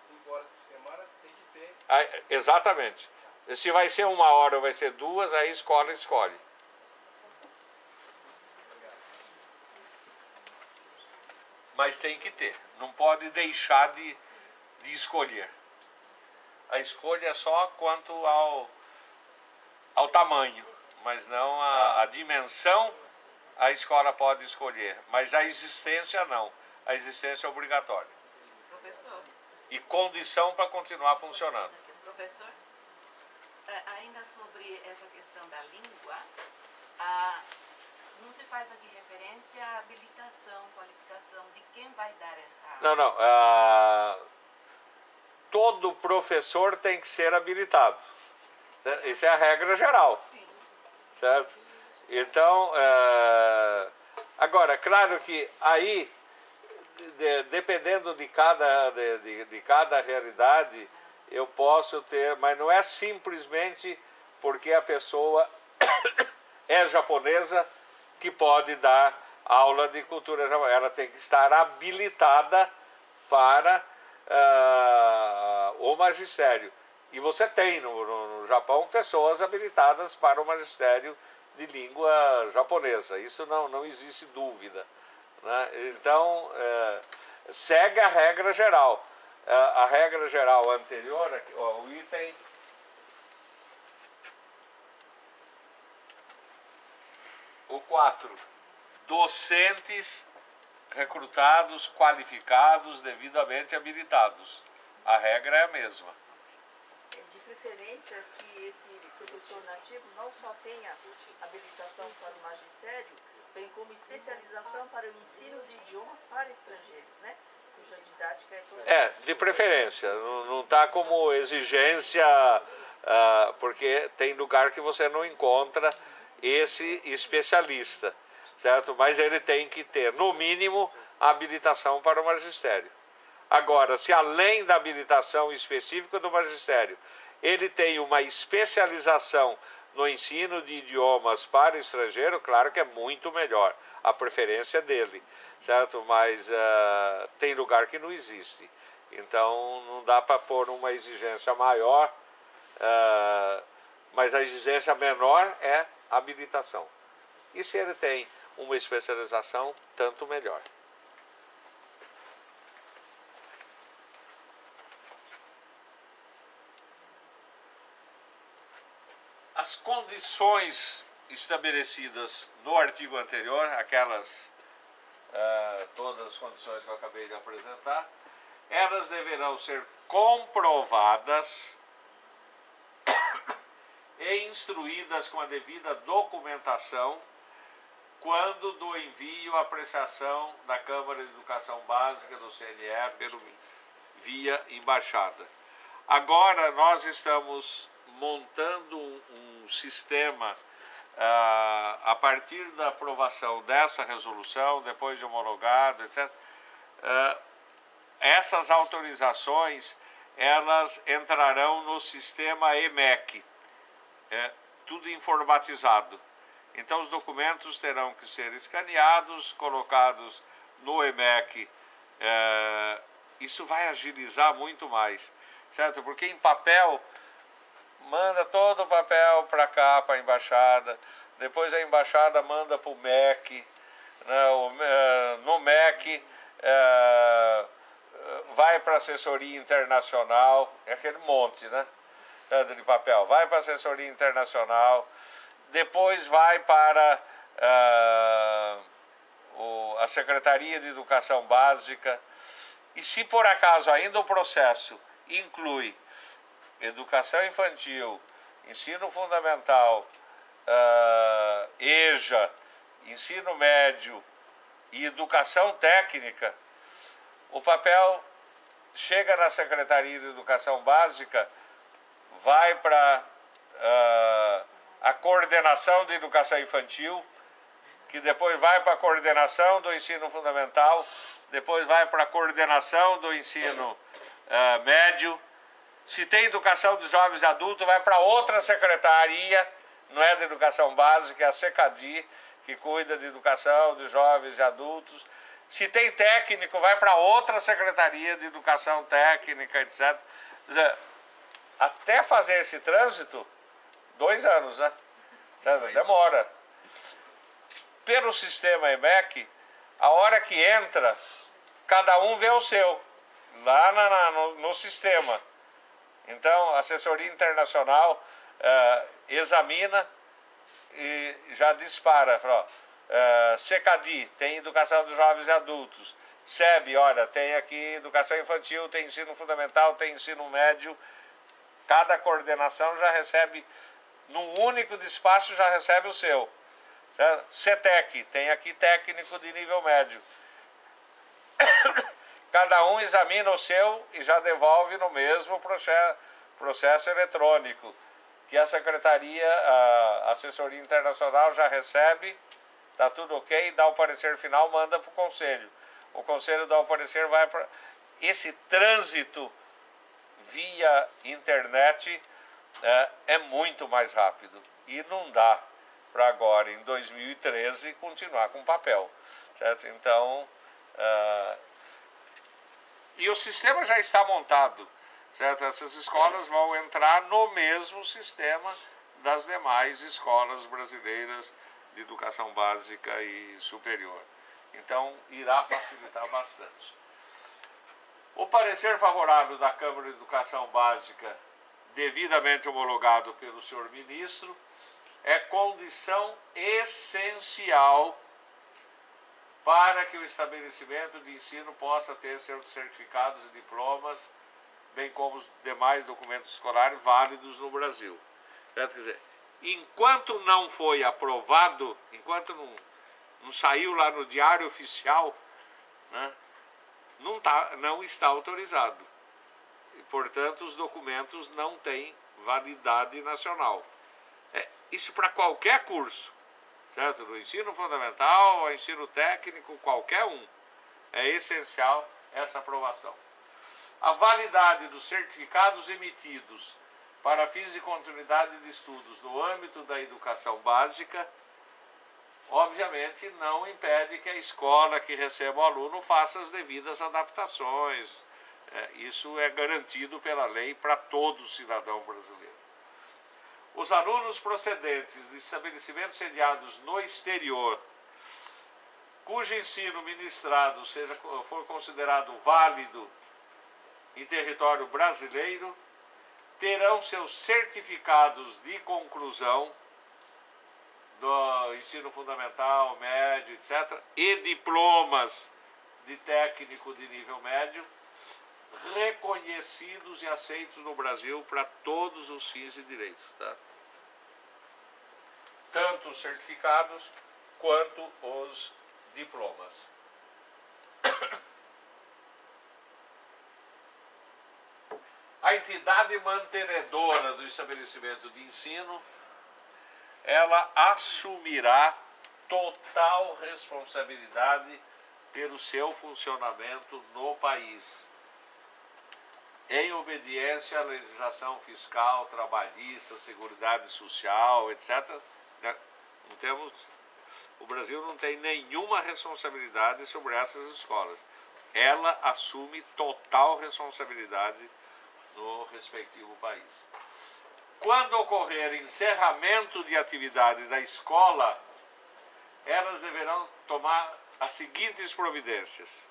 5 horas por semana, tem que ter... Exatamente. Se vai ser 1 hora ou vai ser 2, aí a escola escolhe. Mas tem que ter. Não pode deixar de escolher. A escolha é só quanto ao tamanho, mas não a dimensão. A escola pode escolher, mas a existência não. A existência é obrigatória. Professor. E condição para continuar funcionando. Professor, ainda sobre essa questão da língua, não se faz aqui referência à habilitação, qualificação de quem vai dar esta aula? Não. Todo professor tem que ser habilitado. Isso é a regra geral. Sim. Certo? Então, agora, claro que aí, dependendo de cada realidade, eu posso ter, mas não é simplesmente porque a pessoa é japonesa que pode dar aula de cultura japonesa. Ela tem que estar habilitada para o magistério. E você tem no Japão pessoas habilitadas para o magistério de língua japonesa. Isso não existe dúvida, né? Então, segue a regra geral. A regra geral anterior, aqui, ó, o item... O 4. Docentes recrutados, qualificados, devidamente habilitados. A regra é a mesma. De preferência que esse professor nativo não só tenha habilitação para o magistério, bem como especialização para o ensino de idioma para estrangeiros, né? Cuja didática é toda... De preferência. Não está como exigência, porque tem lugar que você não encontra esse especialista, certo? Mas ele tem que ter, no mínimo, a habilitação para o magistério. Agora, se além da habilitação específica do magistério, ele tem uma especialização no ensino de idiomas para estrangeiro, claro que é muito melhor. A preferência é dele, certo? Mas tem lugar que não existe. Então, não dá para pôr uma exigência maior, mas a exigência menor é a habilitação. E se ele tem uma especialização, tanto melhor. As condições estabelecidas no artigo anterior, aquelas, todas as condições que eu acabei de apresentar, elas deverão ser comprovadas e instruídas com a devida documentação quando do envio à apreciação da Câmara de Educação Básica do CNE via embaixada. Agora nós estamos montando um sistema a partir da aprovação dessa resolução, depois de homologado, etc. Essas autorizações, elas entrarão no sistema EMEC, tudo informatizado. Então os documentos terão que ser escaneados, colocados no EMEC. Isso vai agilizar muito mais, certo? Porque em papel, manda todo o papel para cá, para a embaixada, depois a embaixada manda para o MEC, né? No MEC vai para a assessoria internacional, é aquele monte, né? Certo? De papel, vai para a assessoria internacional, depois vai para a Secretaria de Educação Básica, e se por acaso ainda o processo inclui educação infantil, ensino fundamental, EJA, ensino médio e educação técnica, o papel chega na Secretaria de Educação Básica, vai para a coordenação de educação infantil, que depois vai para a coordenação do ensino fundamental, depois vai para a coordenação do ensino médio. Se tem educação de jovens e adultos, vai para outra secretaria, não é de educação básica, é a SECADI, que cuida de educação de jovens e adultos. Se tem técnico, vai para outra secretaria de educação técnica, etc. Quer dizer, até fazer esse trânsito, 2 anos, né? Demora. Pelo sistema EMEC, a hora que entra, cada um vê o seu, lá no sistema. Então, a assessoria internacional examina e já dispara. Fala, SECADI, tem educação dos jovens e adultos. SEB, olha, tem aqui educação infantil, tem ensino fundamental, tem ensino médio. Cada coordenação já recebe, num único despacho, já recebe o seu. Certo? CETEC, tem aqui técnico de nível médio. Cada um examina o seu e já devolve no mesmo processo eletrônico, que a secretaria, a assessoria internacional já recebe, está tudo ok, dá o parecer final, manda para o conselho. O conselho dá o parecer, vai para... Esse trânsito via internet é muito mais rápido e não dá para agora, em 2013, continuar com papel, certo? Então, e o sistema já está montado, certo? Essas escolas vão entrar no mesmo sistema das demais escolas brasileiras de educação básica e superior. Então, irá facilitar bastante. O parecer favorável da Câmara de Educação Básica, devidamente homologado pelo senhor ministro, é condição essencial para que o estabelecimento de ensino possa ter seus certificados e diplomas, bem como os demais documentos escolares válidos no Brasil. Certo? Quer dizer, enquanto não foi aprovado, enquanto não saiu lá no Diário Oficial, né, não está autorizado. E, portanto, os documentos não têm validade nacional. Isso para qualquer curso, certo? Do ensino fundamental ao ensino técnico, qualquer um. É essencial essa aprovação. A validade dos certificados emitidos para fins de continuidade de estudos no âmbito da educação básica, obviamente não impede que a escola que receba o aluno faça as devidas adaptações. Isso é garantido pela lei para todo cidadão brasileiro. Os alunos procedentes de estabelecimentos sediados no exterior, cujo ensino ministrado for considerado válido em território brasileiro, terão seus certificados de conclusão do ensino fundamental, médio, etc., e diplomas de técnico de nível médio, reconhecidos e aceitos no Brasil para todos os fins e direitos, tá? Tanto os certificados quanto os diplomas. A entidade mantenedora do estabelecimento de ensino, ela assumirá total responsabilidade pelo seu funcionamento no país, em obediência à legislação fiscal, trabalhista, seguridade social, etc., Não temos, o Brasil não tem nenhuma responsabilidade sobre essas escolas. Ela assume total responsabilidade no respectivo país. Quando ocorrer encerramento de atividade da escola, elas deverão tomar as seguintes providências.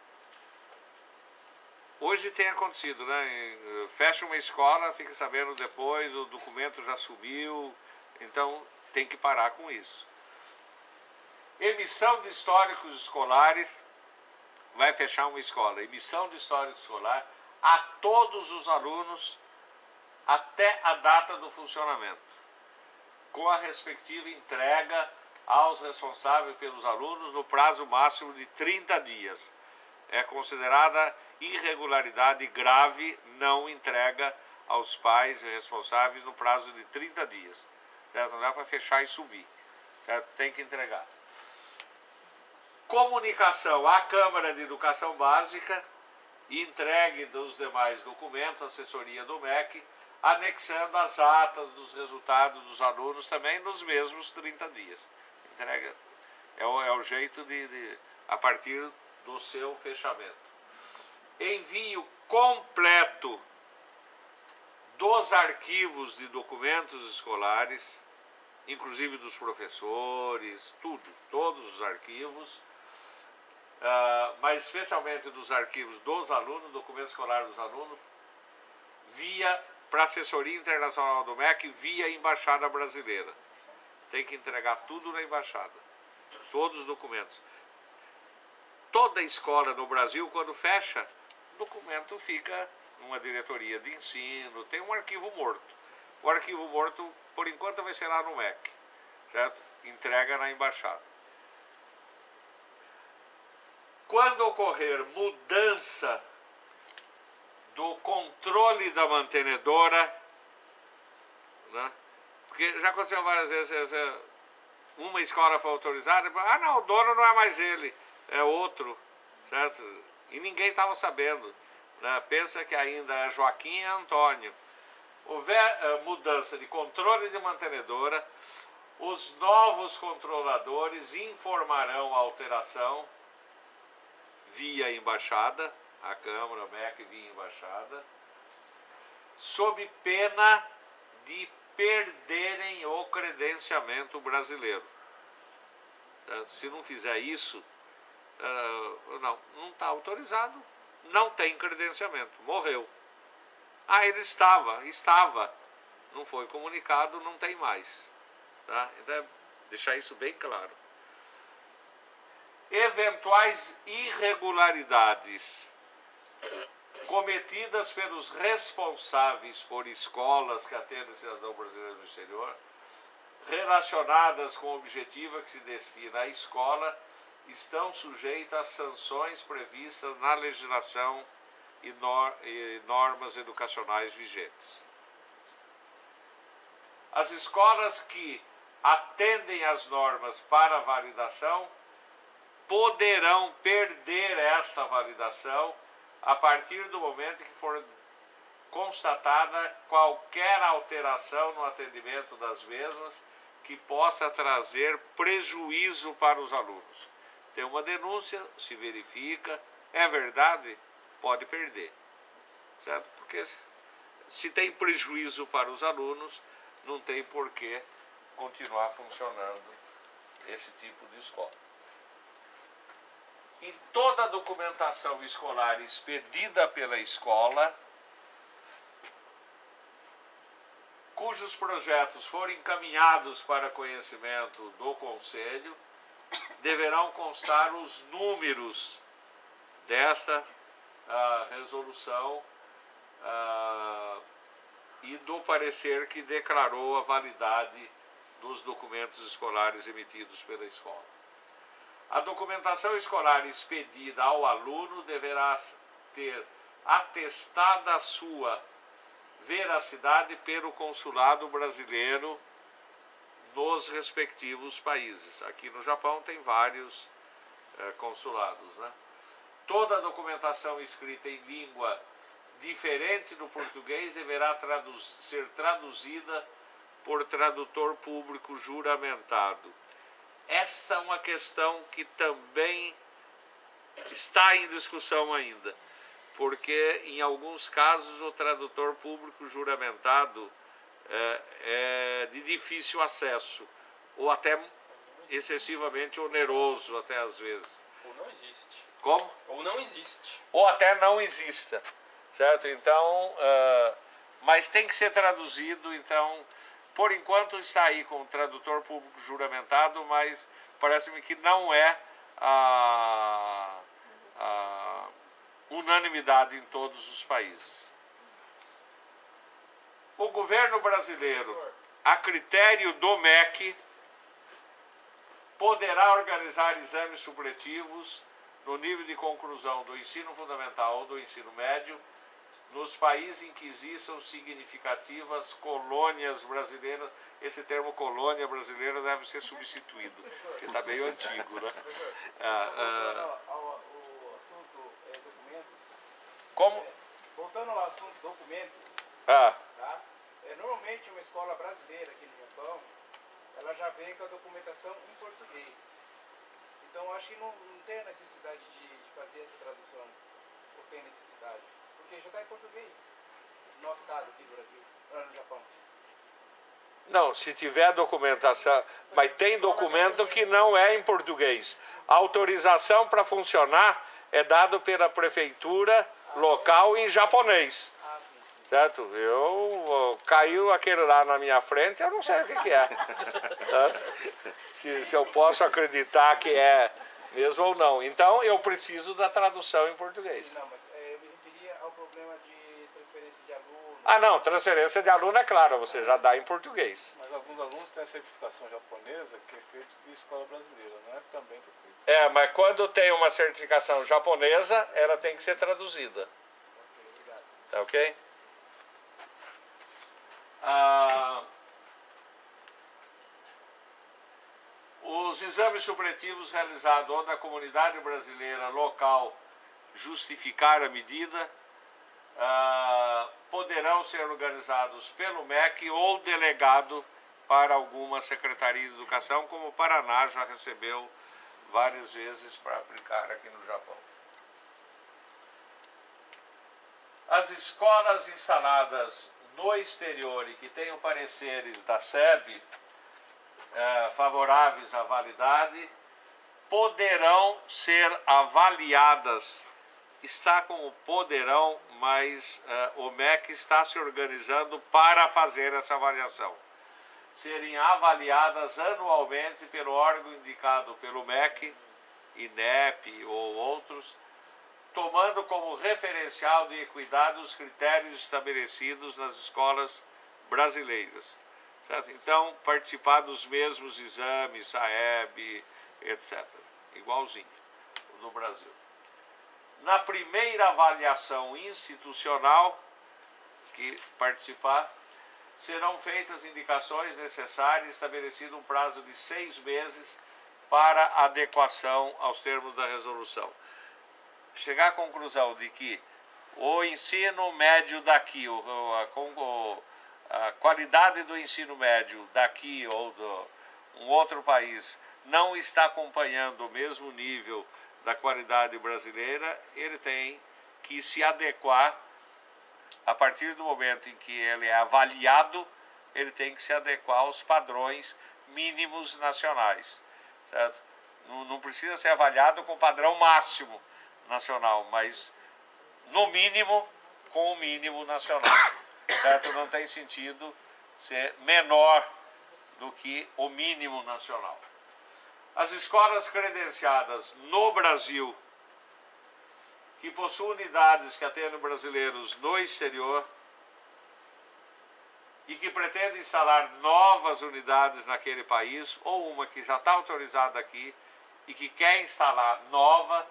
Hoje tem acontecido, né? Fecha uma escola, fica sabendo depois, o documento já subiu, então tem que parar com isso. Emissão de históricos escolares, vai fechar uma escola. Emissão de histórico escolar a todos os alunos até a data do funcionamento, com a respectiva entrega aos responsáveis pelos alunos no prazo máximo de 30 dias. É considerada irregularidade grave não entrega aos pais responsáveis no prazo de 30 dias. Certo? Não dá para fechar e subir. Certo? Tem que entregar. Comunicação à Câmara de Educação Básica, entregue dos demais documentos, assessoria do MEC, anexando as atas dos resultados dos alunos também nos mesmos 30 dias. Entrega é o jeito a partir do seu fechamento. Envio completo dos arquivos de documentos escolares, inclusive dos professores, todos os arquivos, mas especialmente dos arquivos dos alunos, documento escolar dos alunos, para a assessoria internacional do MEC, via Embaixada Brasileira. Tem que entregar tudo na Embaixada, todos os documentos. Toda escola no Brasil, quando fecha, o documento fica numa diretoria de ensino, tem um arquivo morto. O arquivo morto, por enquanto, vai ser lá no MEC, certo? Entrega na Embaixada. Quando ocorrer mudança do controle da mantenedora, né? Porque já aconteceu várias vezes, uma escola foi autorizada, não, o dono não é mais ele, é outro, certo? E ninguém estava sabendo, né? Pensa que ainda é Joaquim e Antônio. Houver mudança de controle de mantenedora, os novos controladores informarão a alteração via Embaixada, a Câmara, o MEC via Embaixada, sob pena de perderem o credenciamento brasileiro. Se não fizer isso, não está autorizado, não tem credenciamento, morreu. Ele estava, não foi comunicado, não tem mais. Tá? Então, deixar isso bem claro. Eventuais irregularidades cometidas pelos responsáveis por escolas que atendem cidadão brasileiro no exterior, relacionadas com o objetivo que se destina à escola, estão sujeitas às sanções previstas na legislação e normas educacionais vigentes. As escolas que atendem às normas para validação poderão perder essa validação a partir do momento que for constatada qualquer alteração no atendimento das mesmas que possa trazer prejuízo para os alunos. Tem uma denúncia, se verifica, é verdade, pode perder, certo? Porque se tem prejuízo para os alunos, não tem por que continuar funcionando esse tipo de escola. Em toda a documentação escolar expedida pela escola, cujos projetos forem encaminhados para conhecimento do Conselho, deverão constar os números dessa resolução e do parecer que declarou a validade dos documentos escolares emitidos pela escola. A documentação escolar expedida ao aluno deverá ter atestada a sua veracidade pelo consulado brasileiro nos respectivos países. Aqui no Japão tem vários consulados, né? Toda a documentação escrita em língua diferente do português deverá ser traduzida por tradutor público juramentado essa é uma questão que também está em discussão ainda, porque em alguns casos o tradutor público juramentado é de difícil acesso, ou até excessivamente oneroso, até às vezes. Ou não existe. Como? Ou não existe. Ou até não exista, certo? Então, mas tem que ser traduzido, então, por enquanto está aí com o tradutor público juramentado, mas parece-me que não é a unanimidade em todos os países. O governo brasileiro, a critério do MEC, poderá organizar exames supletivos no nível de conclusão do ensino fundamental ou do ensino médio nos países em que existam significativas colônias brasileiras. Esse termo colônia brasileira deve ser substituído, porque está meio antigo, né? O assunto documentos. Como? Voltando ao assunto documentos, Ah, tá? Normalmente uma escola brasileira aqui no Japão, ela já vem com a documentação em português. Então acho que não tem a necessidade de fazer essa tradução. Ou tem necessidade? Porque já está em português. No nosso caso aqui no Brasil, no Japão. não, se tiver documentação, mas tem documento que não é em português. A autorização para funcionar é dado pela prefeitura local em japonês. Ah, sim. Certo? Caiu aquele lá na minha frente, eu não sei o que é. Se eu posso acreditar que é mesmo ou não. Então eu preciso da tradução em português. Não, mas eu me referia ao problema de transferência de alunos. Ah não, transferência de aluno é claro, você já dá em português. Mas alguns alunos têm a certificação japonesa que é feita de escola brasileira, não é também feito. Mas quando tem uma certificação japonesa, ela tem que ser traduzida. Obrigado. Tá ok? Os exames supletivos realizados onde a comunidade brasileira local justificar a medida poderão ser organizados pelo MEC ou delegado para alguma Secretaria de Educação, como o Paraná já recebeu várias vezes para aplicar aqui no Japão. As escolas instaladas no exterior e que tenham pareceres da SEB favoráveis à validade poderão ser avaliadas. Está com o poderão, mas o MEC está se organizando para fazer essa avaliação. Serem avaliadas anualmente pelo órgão indicado pelo MEC, INEP ou outros, tomando como referencial de equidade os critérios estabelecidos nas escolas brasileiras. Certo? Então, participar dos mesmos exames, SAEB, etc. Igualzinho no Brasil. Na primeira avaliação institucional que participar, serão feitas indicações necessárias, estabelecido um prazo de 6 meses para adequação aos termos da resolução. Chegar à conclusão de que o ensino médio daqui, a qualidade do ensino médio daqui ou de um outro país não está acompanhando o mesmo nível da qualidade brasileira, ele tem que se adequar. A partir do momento em que ele é avaliado, ele tem que se adequar aos padrões mínimos nacionais, certo? Não precisa ser avaliado com o padrão máximo nacional, mas no mínimo com o mínimo nacional, certo? Não tem sentido ser menor do que o mínimo nacional. As escolas credenciadas no Brasil que possuem unidades que atendem brasileiros no exterior e que pretendem instalar novas unidades naquele país, ou uma que já está autorizada aqui e que quer instalar nova,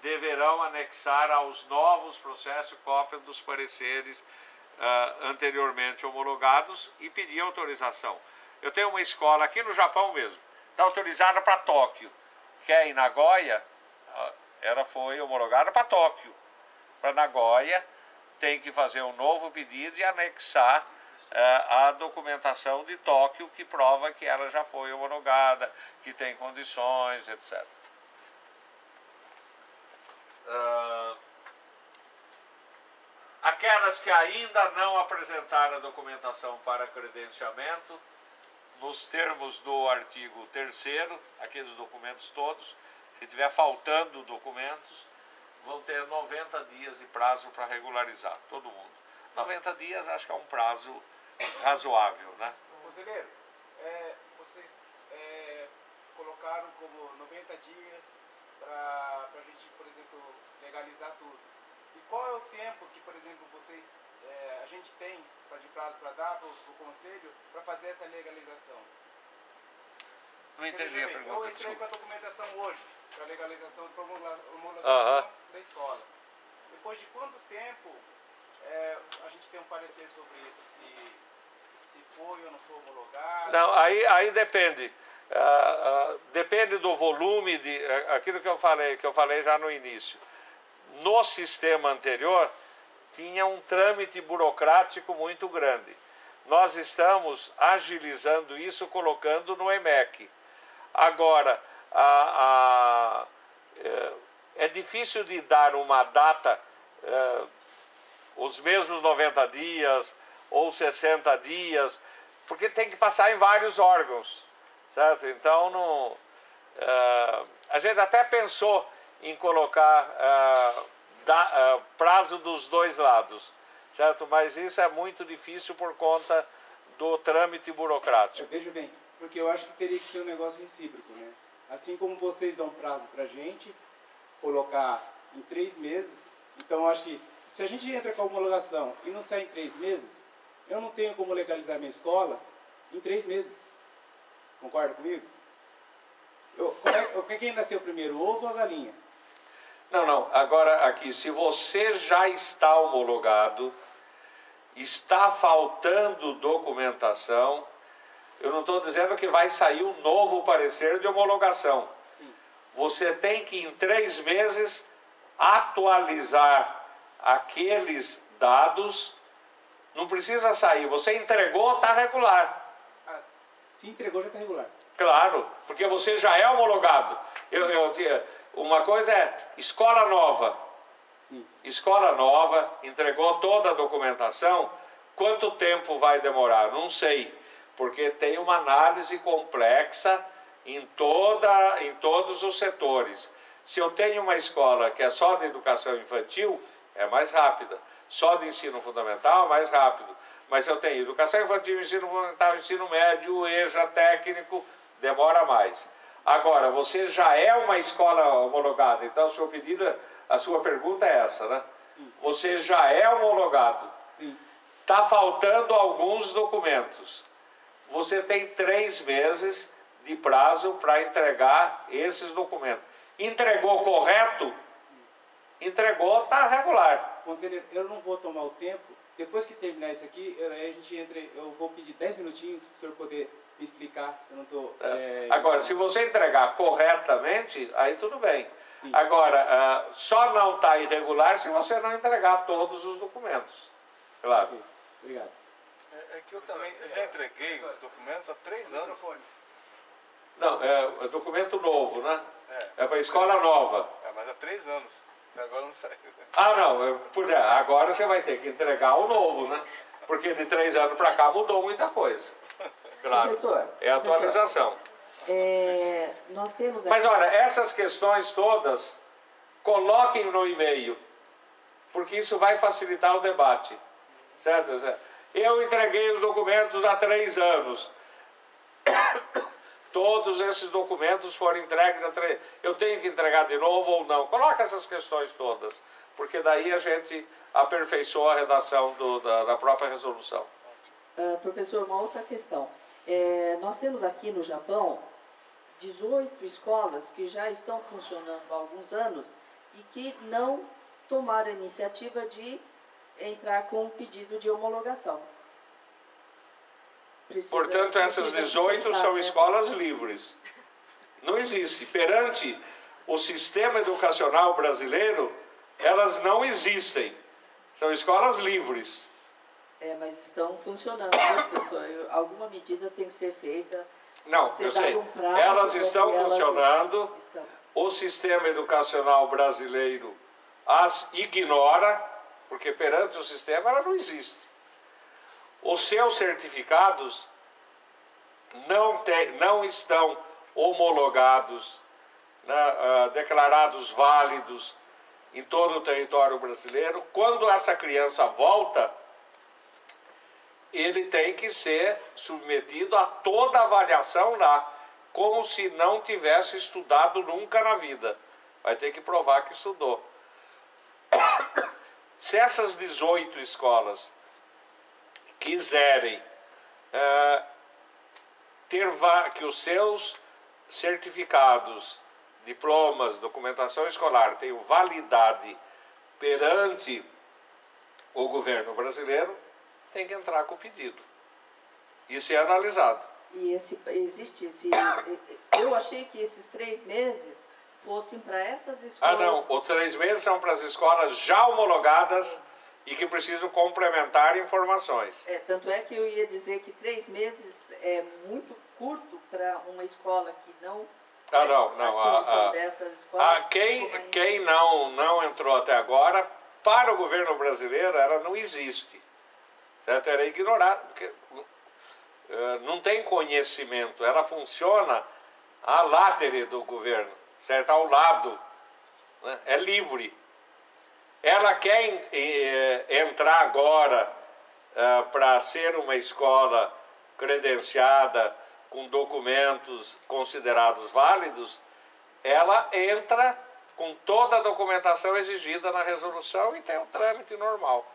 deverão anexar aos novos processos cópia dos pareceres anteriormente homologados e pedir autorização. Eu tenho uma escola aqui no Japão mesmo, está autorizada para Tóquio, que é em Nagoya. Ela foi homologada para Tóquio. Para Nagoya, tem que fazer um novo pedido e anexar a documentação de Tóquio que prova que ela já foi homologada, que tem condições, etc. Aquelas que ainda não apresentaram a documentação para credenciamento, nos termos do artigo 3º, aqueles documentos todos, se tiver faltando documentos, vão ter 90 dias de prazo para regularizar, todo mundo. 90 dias acho que é um prazo razoável, né? Conselheiro, vocês colocaram como 90 dias para a gente, por exemplo, legalizar tudo. E qual é o tempo que, por exemplo, a gente tem de prazo para dar para o Conselho para fazer essa legalização? Não entendi a pergunta, eu entrei com a documentação hoje, para a legalização de homologação da escola. Depois de quanto tempo a gente tem um parecer sobre isso? Se foi ou não foi homologado? Não, aí depende. Depende do volume, aquilo que eu falei já no início. No sistema anterior, tinha um trâmite burocrático muito grande. Nós estamos agilizando isso, colocando no EMEC. Agora, é difícil de dar uma data, os mesmos 90 dias ou 60 dias, porque tem que passar em vários órgãos, certo? Então, a gente até pensou em colocar prazo dos dois lados, certo? Mas isso é muito difícil por conta do trâmite burocrático. Veja bem, porque eu acho que teria que ser um negócio recíproco, né? Assim como vocês dão prazo para a gente colocar em 3 meses, então eu acho que se a gente entra com a homologação e não sai em 3 meses, eu não tenho como legalizar minha escola em 3 meses. Concorda comigo? Quem nasceu primeiro, o ovo ou a galinha? Não. Agora aqui, se você já está homologado, está faltando documentação, eu não estou dizendo que vai sair um novo parecer de homologação. Sim. Você tem que, em 3 meses, atualizar aqueles dados. Não precisa sair. Você entregou, está regular. Se entregou, já está regular. Claro, porque você já é homologado. Uma coisa é escola nova. Sim. Escola nova, entregou toda a documentação. Quanto tempo vai demorar? Não sei, porque tem uma análise complexa em todos os setores. Se eu tenho uma escola que é só de educação infantil, é mais rápida. Só de ensino fundamental, é mais rápido. Mas eu tenho educação infantil, ensino fundamental, ensino médio, EJA, técnico, demora mais. Agora, você já é uma escola homologada, então a sua pergunta é essa, né? Sim. Você já é homologado. Sim. Está faltando alguns documentos. Você tem 3 meses de prazo para entregar esses documentos. Entregou correto? Entregou, está regular. Conselheiro, eu não vou tomar o tempo. Depois que terminar isso aqui, eu vou pedir 10 minutinhos para o senhor poder me explicar. Eu não estou... Agora, se você entregar corretamente, aí tudo bem. Sim. Agora, só não está irregular se você não entregar todos os documentos. Claro. Ok, obrigado. É que eu também já entreguei os documentos há 3 anos. Não, é documento novo, né? É para escola nova. Mas há 3 anos. Até agora não saiu. Agora você vai ter que entregar o novo, né? Porque de 3 anos para cá mudou muita coisa. Claro. Professor, É a atualização. Nós temos aqui... Mas olha, essas questões todas, coloquem no e-mail, porque isso vai facilitar o debate. Certo? Eu entreguei os documentos há 3 anos. Todos esses documentos foram entregues há 3 anos. Eu tenho que entregar de novo ou não? Coloca essas questões todas, porque daí a gente aperfeiçoa a redação da própria resolução. Professor, uma outra questão. Nós temos aqui no Japão 18 escolas que já estão funcionando há alguns anos e que não tomaram a iniciativa de entrar com um pedido de homologação. Portanto, essas 18 são escolas livres. Não existe. Perante o sistema educacional brasileiro, elas não existem. São escolas livres. Mas estão funcionando, né, professor? Alguma medida tem que ser feita. Não, ser eu dado sei. um prazo Elas para estão que elas funcionando. estão. O sistema educacional brasileiro as ignora, porque perante o sistema ela não existe. Os seus certificados não estão homologados, né, declarados válidos em todo o território brasileiro. Quando essa criança volta, ele tem que ser submetido a toda a avaliação lá, como se não tivesse estudado nunca na vida. Vai ter que provar que estudou. Se essas 18 escolas quiserem que os seus certificados, diplomas, documentação escolar tenham validade perante o governo brasileiro, tem que entrar com o pedido e ser analisado. E existe esse... Eu achei que esses 3 meses fossem para essas escolas... Ah, não. Os 3 meses são para as escolas já homologadas e que precisam complementar informações. Tanto é que eu ia dizer que 3 meses é muito curto para uma escola que não... não. Dessa escola, Quem não entrou até agora, para o governo brasileiro, ela não existe. Certo? Era ignorado, porque não tem conhecimento. Ela funciona à látere do governo, certo? Ao lado, né? É livre. Ela quer entrar agora para ser uma escola credenciada, com documentos considerados válidos, ela entra com toda a documentação exigida na resolução e tem um trâmite normal.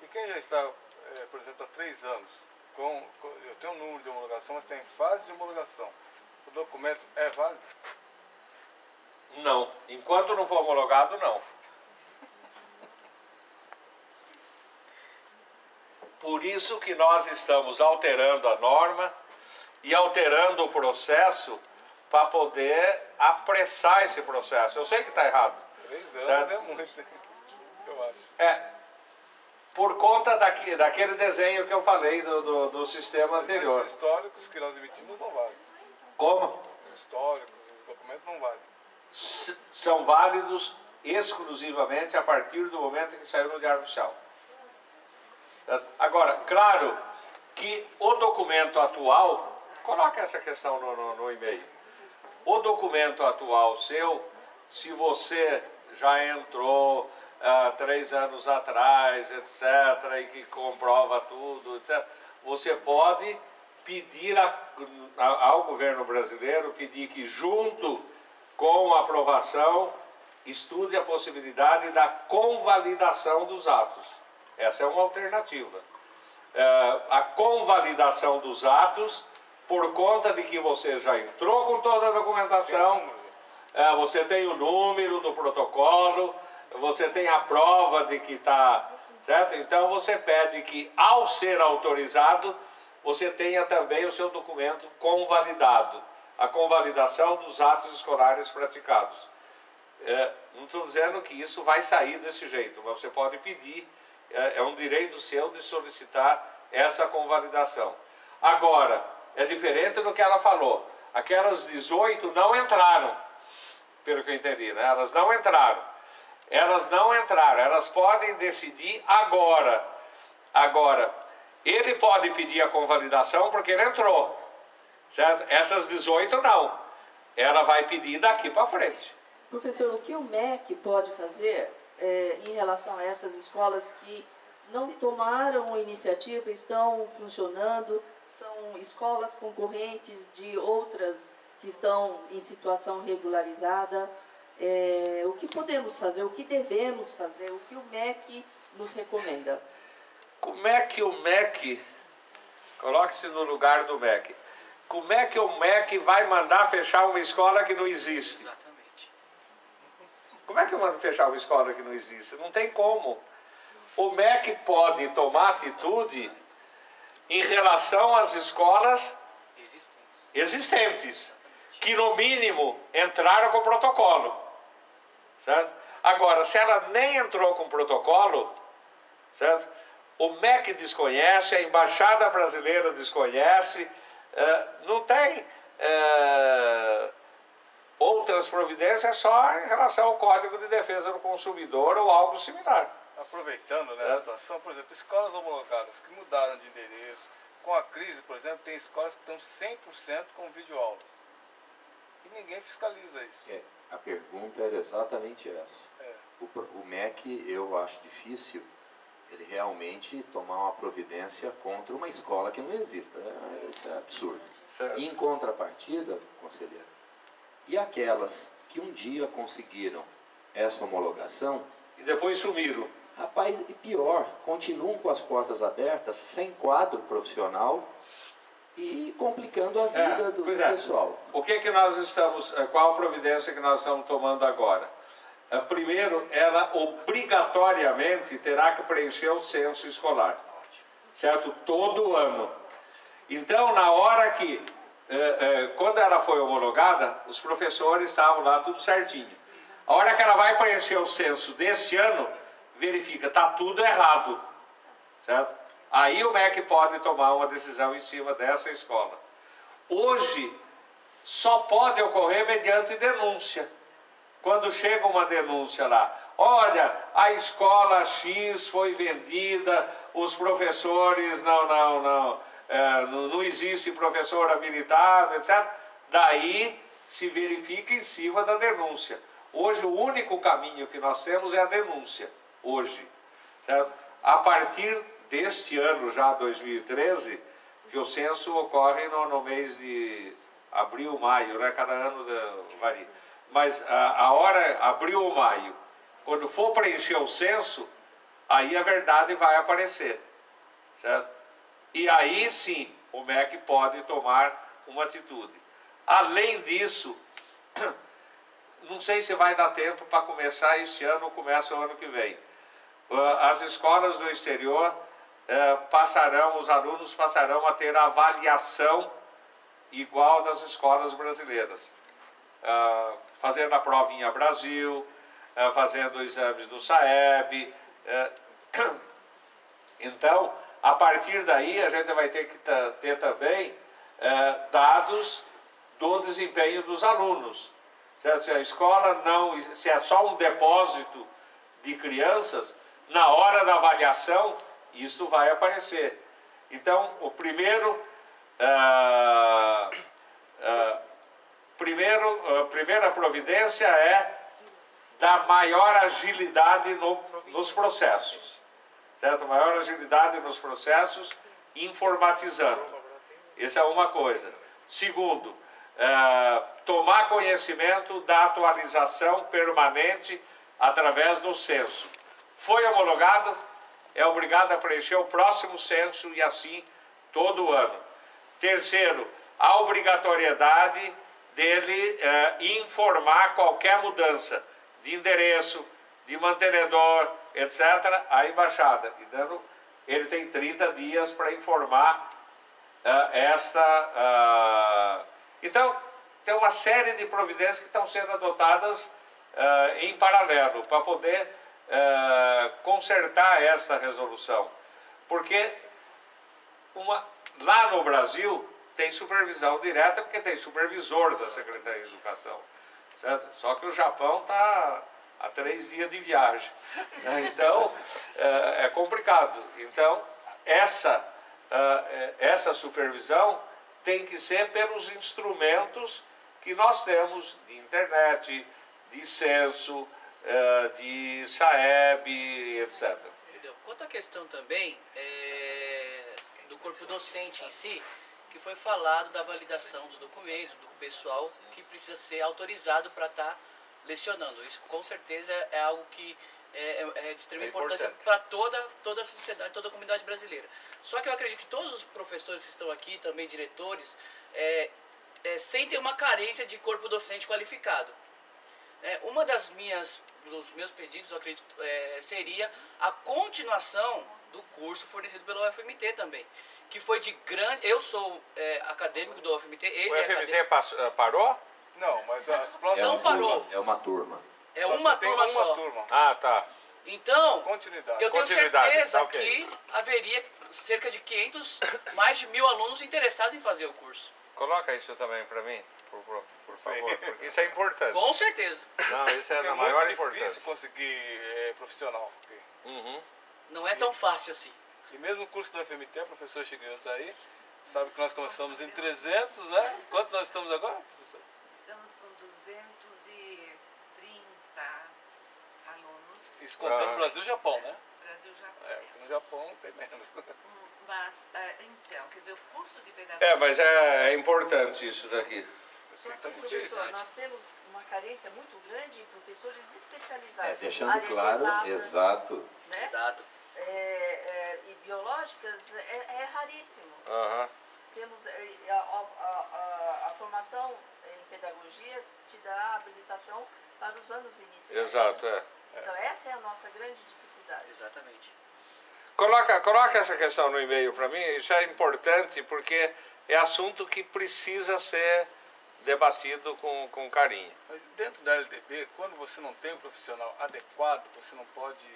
E quem já está, por exemplo, há 3 anos, eu tenho um número de homologação, mas tem fase de homologação, o documento é válido? Não. Enquanto não for homologado, não. Por isso que nós estamos alterando a norma e alterando o processo para poder apressar esse processo. Eu sei que está errado. 3 anos certo? é muito, eu acho. Por conta daquele desenho que eu falei do sistema anterior. Os históricos que nós emitimos não valem. Como? Os históricos, os documentos não valem. São válidos exclusivamente a partir do momento em que saiu no Diário Oficial. Agora, claro que o documento atual, coloca essa questão no e-mail, o documento atual seu, se você já entrou 3 anos atrás, etc., e que comprova tudo, etc., você pode pedir ao governo brasileiro, pedir que junto com a aprovação, estude a possibilidade da convalidação dos atos. Essa é uma alternativa. A convalidação dos atos, por conta de que você já entrou com toda a documentação, você tem o número do protocolo, você tem a prova de que está, certo? Então você pede que, ao ser autorizado, você tenha também o seu documento convalidado, a convalidação dos atos escolares praticados. Não estou dizendo que isso vai sair desse jeito, mas você pode pedir, é um direito seu de solicitar essa convalidação. Agora, é diferente do que ela falou. Aquelas 18 não entraram, pelo que eu entendi, né? Elas não entraram, elas podem decidir agora. Agora, ele pode pedir a convalidação porque ele entrou, certo? Essas 18 não, ela vai pedir daqui para frente. Professor, o que o MEC pode fazer em relação a essas escolas que não tomaram iniciativa, estão funcionando, são escolas concorrentes de outras que estão em situação regularizada? O que podemos fazer, o que devemos fazer, o que o MEC nos recomenda? Como é que o MEC, coloque-se no lugar do MEC, como é que o MEC vai mandar fechar uma escola que não existe? Exatamente. Como é que eu mando fechar uma escola que não existe? Não tem como. O MEC pode tomar atitude em relação às escolas existentes, que no mínimo entraram com o protocolo, certo? Agora, se ela nem entrou com o protocolo, certo? o MEC desconhece, a Embaixada Brasileira desconhece, não tem outras providências só em relação ao Código de Defesa do Consumidor ou algo similar. Aproveitando, né, a situação, por exemplo, escolas homologadas que mudaram de endereço, com a crise, por exemplo, tem escolas que estão 100% com videoaulas. E ninguém fiscaliza isso. A pergunta era exatamente essa. O MEC, eu acho difícil ele realmente tomar uma providência contra uma escola que não exista. Isso é absurdo. Certo. Em contrapartida, conselheiro, e aquelas que um dia conseguiram essa homologação, E depois sumiram. rapaz, e pior, continuam com as portas abertas, sem quadro profissional e complicando a vida do pessoal. O que nós estamos, qual a providência que nós estamos tomando agora? Primeiro, ela obrigatoriamente terá que preencher o censo escolar, certo? Todo ano. Então, na hora que, quando ela foi homologada, os professores estavam lá tudo certinho. A hora que ela vai preencher o censo desse ano, verifica, está tudo errado, certo? Aí o MEC pode tomar uma decisão em cima dessa escola. Hoje, só pode ocorrer mediante denúncia. Quando chega uma denúncia lá, olha, a escola X foi vendida, os professores não existe professor habilitado, etc. Daí se verifica em cima da denúncia. Hoje o único caminho que nós temos é a denúncia, hoje, certo? A partir deste ano, já 2013, que o censo ocorre no mês de abril, maio, né? Cada ano varia. Mas a hora, abril ou maio, quando for preencher o censo, aí a verdade vai aparecer, certo? E aí sim, o MEC pode tomar uma atitude. Além disso, não sei se vai dar tempo para começar este ano ou começa o ano que vem. As escolas do exterior os alunos passarão a ter a avaliação igual das escolas brasileiras. Fazendo a provinha Brasil, fazendo exames do SAEB. Então, a partir daí, a gente vai ter que ter também dados do desempenho dos alunos. Certo? Se a escola se é só um depósito de crianças, na hora da avaliação, isso vai aparecer. Então, a primeira providência é dar maior agilidade nos processos, certo? Maior agilidade nos processos, informatizando. Essa é uma coisa. Segundo, tomar conhecimento da atualização permanente através do censo. Foi homologado, é obrigado a preencher o próximo censo e assim todo ano. Terceiro, a obrigatoriedade dele informar qualquer mudança de endereço, de mantenedor, etc., à embaixada. Ele tem 30 dias para informar Então, tem uma série de providências que estão sendo adotadas em paralelo para poder consertar esta resolução. Porque lá no Brasil tem supervisão direta, porque tem supervisor da Secretaria de Educação. Certo? Só que o Japão está há 3 dias de viagem. Né? Então, é complicado. Então, essa supervisão tem que ser pelos instrumentos que nós temos de internet, de censo, de SAEB, etc. Quanto à questão também do corpo docente em si, que foi falado da validação dos documentos, do pessoal que precisa ser autorizado para estar lecionando. Isso com certeza é algo que é de extrema importância para toda a sociedade, toda a comunidade brasileira. Só que eu acredito que todos os professores que estão aqui, também diretores, sentem uma carência de corpo docente qualificado. Uma dos meus pedidos, eu acredito, seria a continuação do curso fornecido pelo UFMT também, que foi de grande... Eu sou acadêmico do UFMT, ele o UFMT parou? Não, mas as próximas não parou. É uma turma. É uma turma só. Ah, tá. Então, Continuidade. eu tenho Continuidade, certeza tá ok. que haveria cerca de 500, mais de 1000 alunos interessados em fazer o curso. Coloca isso também para mim, por Sim. favor, porque isso é importante. Com certeza. Não, isso é Porque da é maior muito importância. difícil conseguir profissional. Porque... Uhum. Não é tão fácil assim. E mesmo o curso do FMT, a professora Shigeru está aí, sabe que nós começamos em 300, né? Quantos nós estamos agora, professor? Estamos com 230 alunos. Isso contando Ah. Brasil e Japão, né? Brasil já Porque no Japão tem menos. Mas, então, quer dizer, o curso de pedagogia... É, mas é importante isso daqui. Só que, Tá professor, difícil. nós temos uma carência muito grande em professores especializados. Deixando Área de claro, exatas, exato. né? Exato. E biológicas é raríssimo. Aham. Temos a formação em pedagogia te dá habilitação para os anos iniciais. Exato, é. Então essa é a nossa grande dificuldade. Exatamente. Coloca essa questão no e-mail para mim, isso é importante porque é assunto que precisa ser debatido com carinho. Mas dentro da LDB, quando você não tem um profissional adequado, você não pode,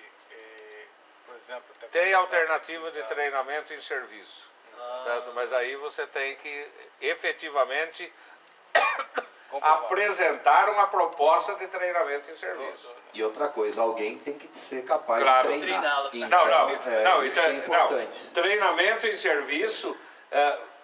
por exemplo... até Tem contratar, alternativa de utilizar- treinamento em serviço, Ah, certo? Mas aí você tem que efetivamente comprovar. apresentar uma proposta de treinamento em serviço. E outra coisa, alguém tem que ser capaz Claro. de treinar. Treiná-lo. Então, Não, isso é importante. treinamento em serviço,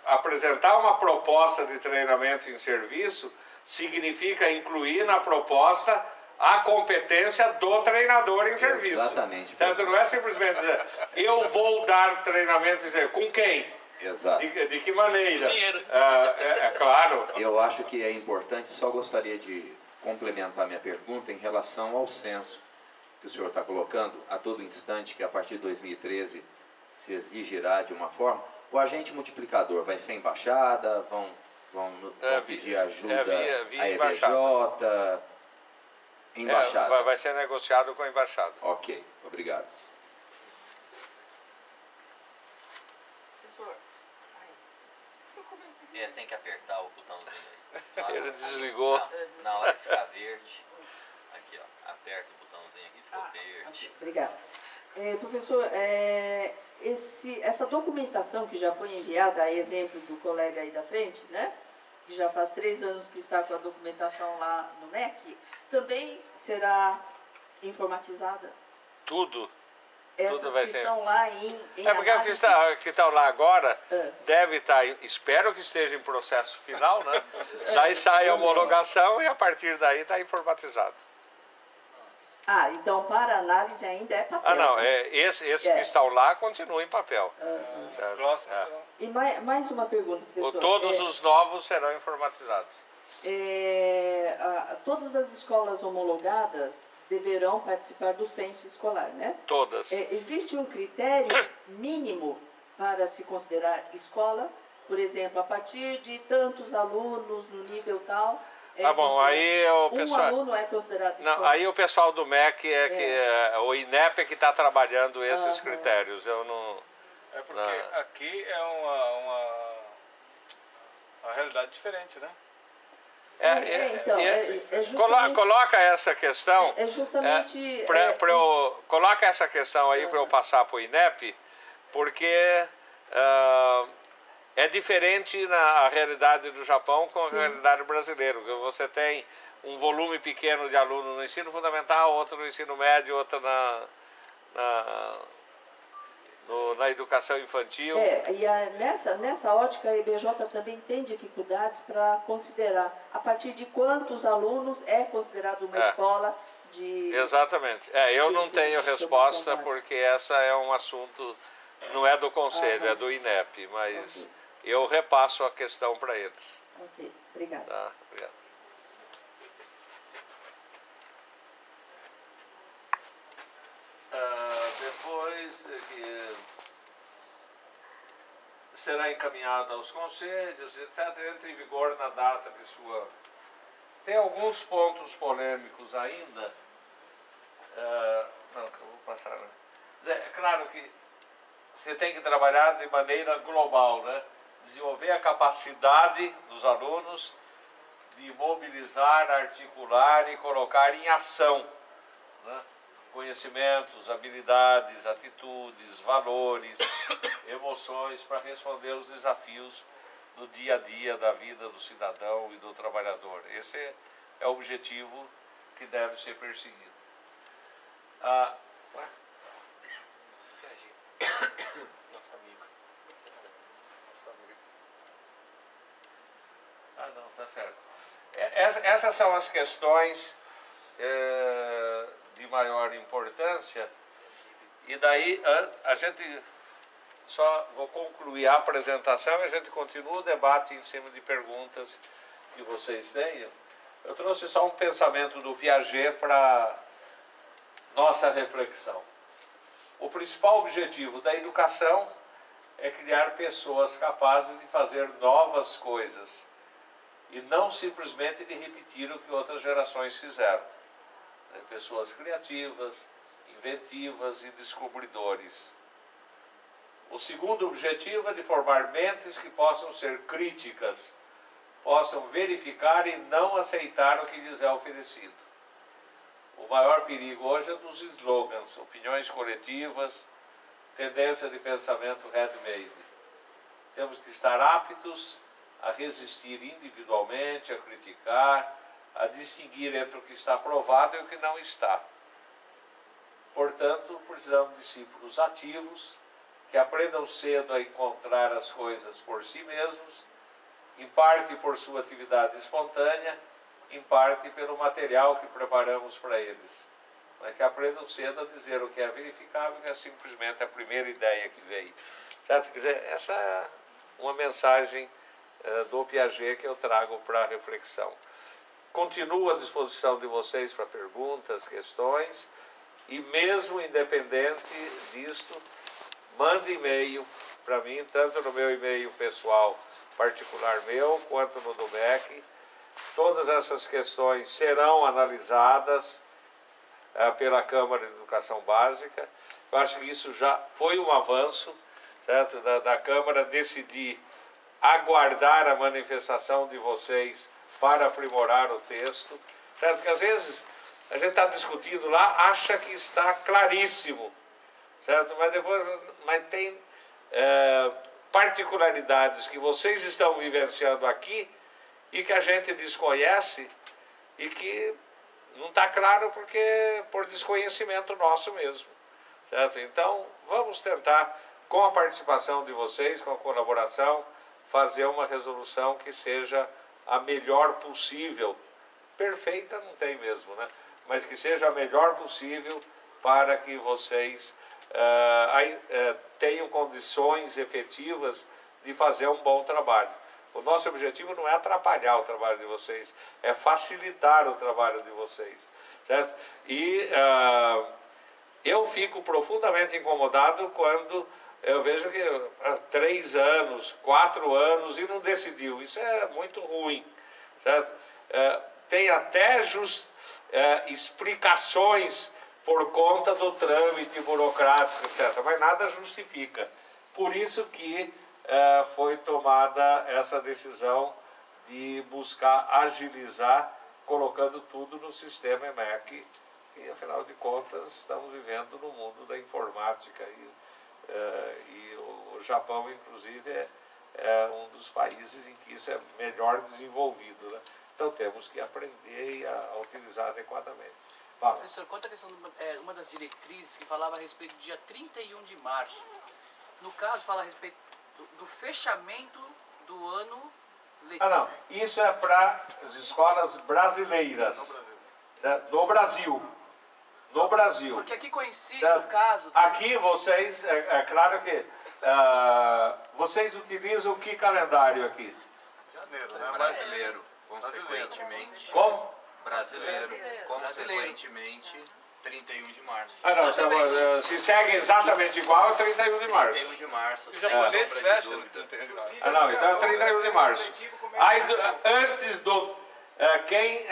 apresentar uma proposta de treinamento em serviço significa incluir na proposta a competência do treinador em serviço. Exatamente, Certo? professor. Não é simplesmente dizer, eu vou dar treinamento em serviço. Com quem? Exato. De que maneira? Dinheiro. É claro. Eu acho que é importante, só gostaria de complementar minha pergunta em relação ao censo que o senhor está colocando a todo instante, que a partir de 2013 se exigirá de uma forma. O agente multiplicador vai ser embaixada, vão pedir ajuda via à embaixada. embaixada. Vai ser negociado com a embaixada. Ok, obrigado. Professor, Tem que apertar o botãozinho aí. Ele desligou. Na hora que ficar verde, aqui ó, aperta o botãozinho aqui, ficou verde. obrigada. Professor, essa documentação que já foi enviada, a exemplo do colega aí da frente, né? Que já faz 3 anos que está com a documentação lá no MEC, também será informatizada? Tudo. Essas vai que ser. estão lá em É porque o análise- que estão lá agora É. deve estar, espero que esteja em processo final, né? Daí sai a homologação e a partir daí está informatizado. então para análise ainda é papel. Ah, não, né? esses que estão lá continuam em papel. Os certo? próximos É. serão... E mais uma pergunta, professor. Todos os novos serão informatizados. Todas as escolas homologadas deverão participar do censo escolar, né? Todas. Existe um critério mínimo para se considerar escola? Por exemplo, a partir de tantos alunos no nível tal... Bom, aí o pessoal... aluno é considerado escola? Não, aí o pessoal do MEC o INEP é que está trabalhando esses critérios. Eu não... É porque aqui é uma realidade diferente, né? justamente- Coloca essa questão. É justamente... Coloca essa questão aí para eu passar para o INEP, porque é diferente na realidade do Japão com a realidade brasileira. Você tem um volume pequeno de alunos no ensino fundamental, outro no ensino médio, outro na educação infantil. Nessa ótica, a EBJ também tem dificuldades para considerar a partir de quantos alunos é considerado uma escola de... Exatamente. Eu não tenho resposta porque essa é um assunto, não é do Conselho, é do INEP, mas eu repasso a questão para eles. Ok, obrigada. Tá, obrigado. Depois será encaminhada aos conselhos, etc., entra em vigor na data de sua... Tem alguns pontos polêmicos ainda. Não, que eu vou passar. Né? É claro que você tem que trabalhar de maneira global, né? Desenvolver a capacidade dos alunos de mobilizar, articular e colocar em ação, né, conhecimentos, habilidades, atitudes, valores, emoções para responder aos desafios do dia a dia da vida do cidadão e do trabalhador. Esse é o objetivo que deve ser perseguido. Nosso amigo. Não, tá certo. Essas são as questões de maior importância, e daí a gente só vou concluir a apresentação e a gente continua o debate em cima de perguntas que vocês tenham. Eu trouxe só um pensamento do Piaget para nossa reflexão. O principal objetivo da educação é criar pessoas capazes de fazer novas coisas e não simplesmente de repetir o que outras gerações fizeram. Pessoas criativas, inventivas e descobridores. O segundo objetivo é de formar mentes que possam ser críticas, possam verificar e não aceitar o que lhes é oferecido. O maior perigo hoje é dos slogans, opiniões coletivas, tendência de pensamento handmade. Temos que estar aptos a resistir individualmente, a criticar, a distinguir entre o que está provado e o que não está. Portanto, precisamos de discípulos ativos, que aprendam cedo a encontrar as coisas por si mesmos, em parte por sua atividade espontânea, em parte pelo material que preparamos para eles. Mas que aprendam cedo a dizer o que é verificável, que é simplesmente a primeira ideia que veio. Certo? Quer dizer, essa é uma mensagem do Piaget que eu trago para a reflexão. Continuo à disposição de vocês para perguntas, questões, e mesmo independente disto, mande e-mail para mim, tanto no meu e-mail pessoal particular meu, quanto no do MEC. Todas essas questões serão analisadas pela Câmara de Educação Básica. Eu acho que isso já foi um avanço, certo? Da Câmara decidir aguardar a manifestação de vocês para aprimorar o texto, certo? Porque às vezes a gente está discutindo lá, acha que está claríssimo, certo? Mas tem particularidades que vocês estão vivenciando aqui e que a gente desconhece e que não está claro por desconhecimento nosso mesmo, certo? Então, vamos tentar, com a participação de vocês, com a colaboração, fazer uma resolução que seja a melhor possível. Perfeita não tem mesmo, né? Mas que seja a melhor possível para que vocês tenham condições efetivas de fazer um bom trabalho. O nosso objetivo não é atrapalhar o trabalho de vocês, é facilitar o trabalho de vocês, certo? E eu fico profundamente incomodado quando eu vejo que há 3 anos, 4 anos e não decidiu. Isso é muito ruim, certo? Tem até explicações por conta do trâmite burocrático, etc. Mas nada justifica. Por isso que foi tomada essa decisão de buscar agilizar, colocando tudo no sistema EMEC, e afinal de contas estamos vivendo no mundo da informática e o Japão, inclusive, é um dos países em que isso é melhor desenvolvido, né? Então temos que aprender a utilizar adequadamente. Fala. Professor, quanto à questão de uma das diretrizes que falava a respeito do dia 31 de março. No caso, fala a respeito do fechamento do ano letivo. Não. Isso é para as escolas brasileiras. No Brasil. No Brasil. Porque aqui coincide, certo? no caso... Aqui vocês, é claro que vocês utilizam que calendário aqui? Janeiro, né? Brasileiro, consequentemente. Como? Brasileiro, consequentemente, 31 de março. Não, se segue exatamente igual, é 31 de março. 31 de março, O sem japonês sombra de fecha no dúvida. 31 de março. Não, então é 31 de março. Aí, antes do... quem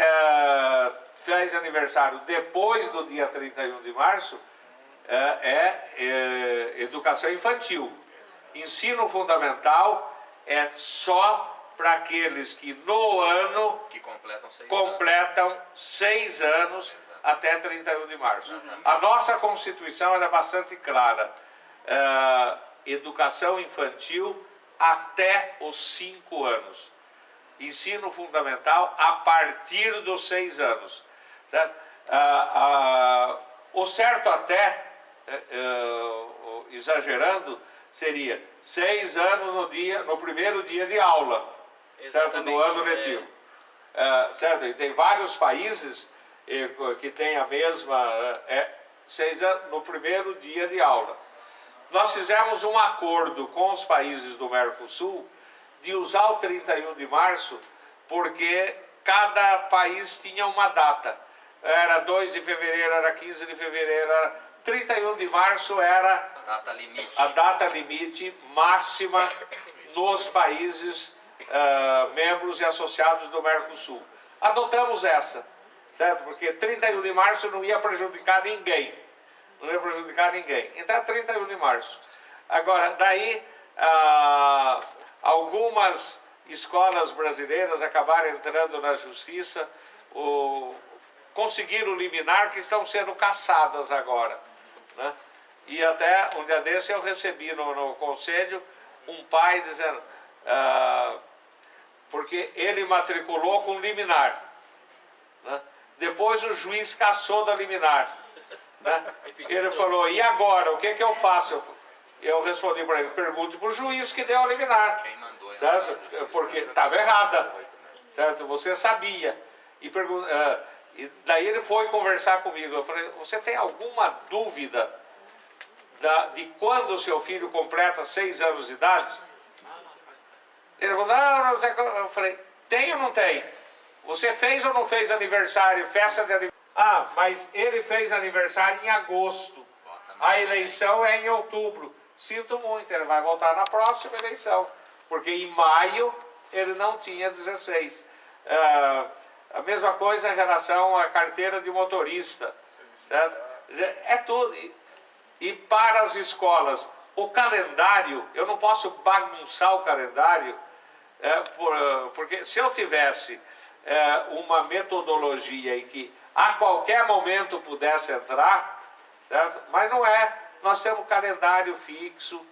fez aniversário depois do dia 31 de março é educação infantil. Ensino fundamental é só para aqueles que no ano Que completam 6 completam 6 anos até 31 de março. A nossa Constituição ela é bastante clara. Educação infantil até os 5 anos. Ensino fundamental a partir dos 6 anos. Certo? O certo até, exagerando, seria 6 anos no primeiro dia de aula, certo? Do ano letivo. Certo? E tem vários países que têm a mesma, 6 anos no primeiro dia de aula. Nós fizemos um acordo com os países do Mercosul de usar o 31 de março, porque cada país tinha uma data. Era 2 de fevereiro, era 15 de fevereiro, era 31 de março era a data limite máxima nos países membros e associados do Mercosul. Adotamos essa, certo? Porque 31 de março não ia prejudicar ninguém. Não ia prejudicar ninguém. Então é 31 de março. Agora, daí, algumas escolas brasileiras acabaram entrando na justiça, conseguiram liminar, que estão sendo caçadas agora, né? E até um dia desse eu recebi no conselho um pai dizendo, porque ele matriculou com liminar, né? Depois o juiz cassou da liminar, né? Ele falou, e agora, o que eu faço? Eu respondi para ele, pergunte para o juiz que deu a liminar, certo? Porque estava errada, certo? Você sabia. E daí ele foi conversar comigo. Eu falei, você tem alguma dúvida de quando o seu filho completa 6 anos de idade? Ele falou, não sei. Eu falei, tem ou não tem? Você fez ou não fez aniversário, festa de aniversário? Mas ele fez aniversário em agosto. A eleição é em outubro. Sinto muito, ele vai voltar na próxima eleição. Porque em maio ele não tinha 16. A mesma coisa em relação à carteira de motorista. Certo? É tudo. E para as escolas, o calendário, eu não posso bagunçar o calendário, porque se eu tivesse uma metodologia em que a qualquer momento pudesse entrar, certo? Mas não é. Nós temos calendário fixo,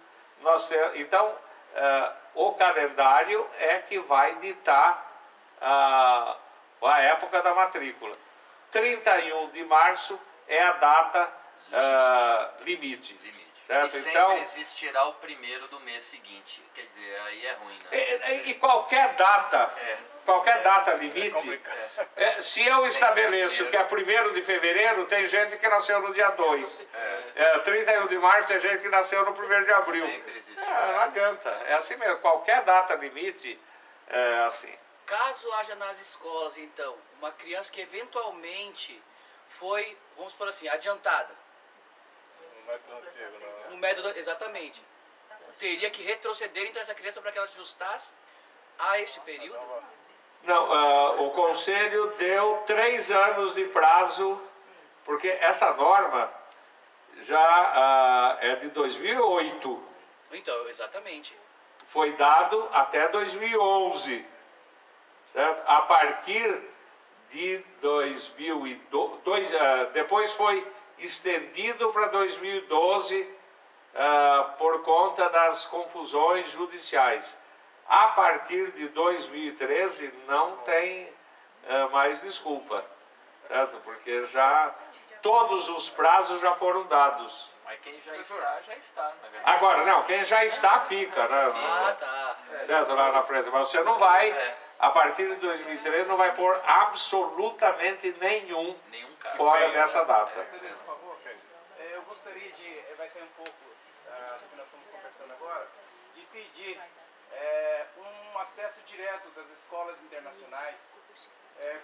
então o calendário é que vai ditar a época da matrícula. 31 de março é a data limite. Certo? E sempre então, existirá o primeiro do mês seguinte. Quer dizer, aí é ruim, né? E qualquer data limite, se eu estabeleço que é 1º de fevereiro, tem gente que nasceu no dia 2. 31 de março tem gente que nasceu no 1º de abril. Não adianta. É assim mesmo. Qualquer data limite é assim. Caso haja nas escolas, então, uma criança que eventualmente foi, vamos por assim, adiantada. No método, exatamente. Teria que retroceder então essa criança para que ela se ajustasse a esse período? Não, o Conselho deu 3 anos de prazo, porque essa norma já é de 2008. Então, exatamente. Foi dado até 2011. Certo? A partir de 2002, depois foi estendido para 2012 por conta das confusões judiciais. A partir de 2013 não tem mais desculpa, certo? Porque já todos os prazos já foram dados. Mas quem já está, na verdade. Agora, não, quem já está fica, né? Tá. Certo, lá na frente. Mas você não vai, a partir de 2013, não vai pôr absolutamente nenhum fora dessa data. Por favor, eu gostaria de, vai ser um pouco do que nós estamos conversando agora, de pedir um acesso direto das escolas internacionais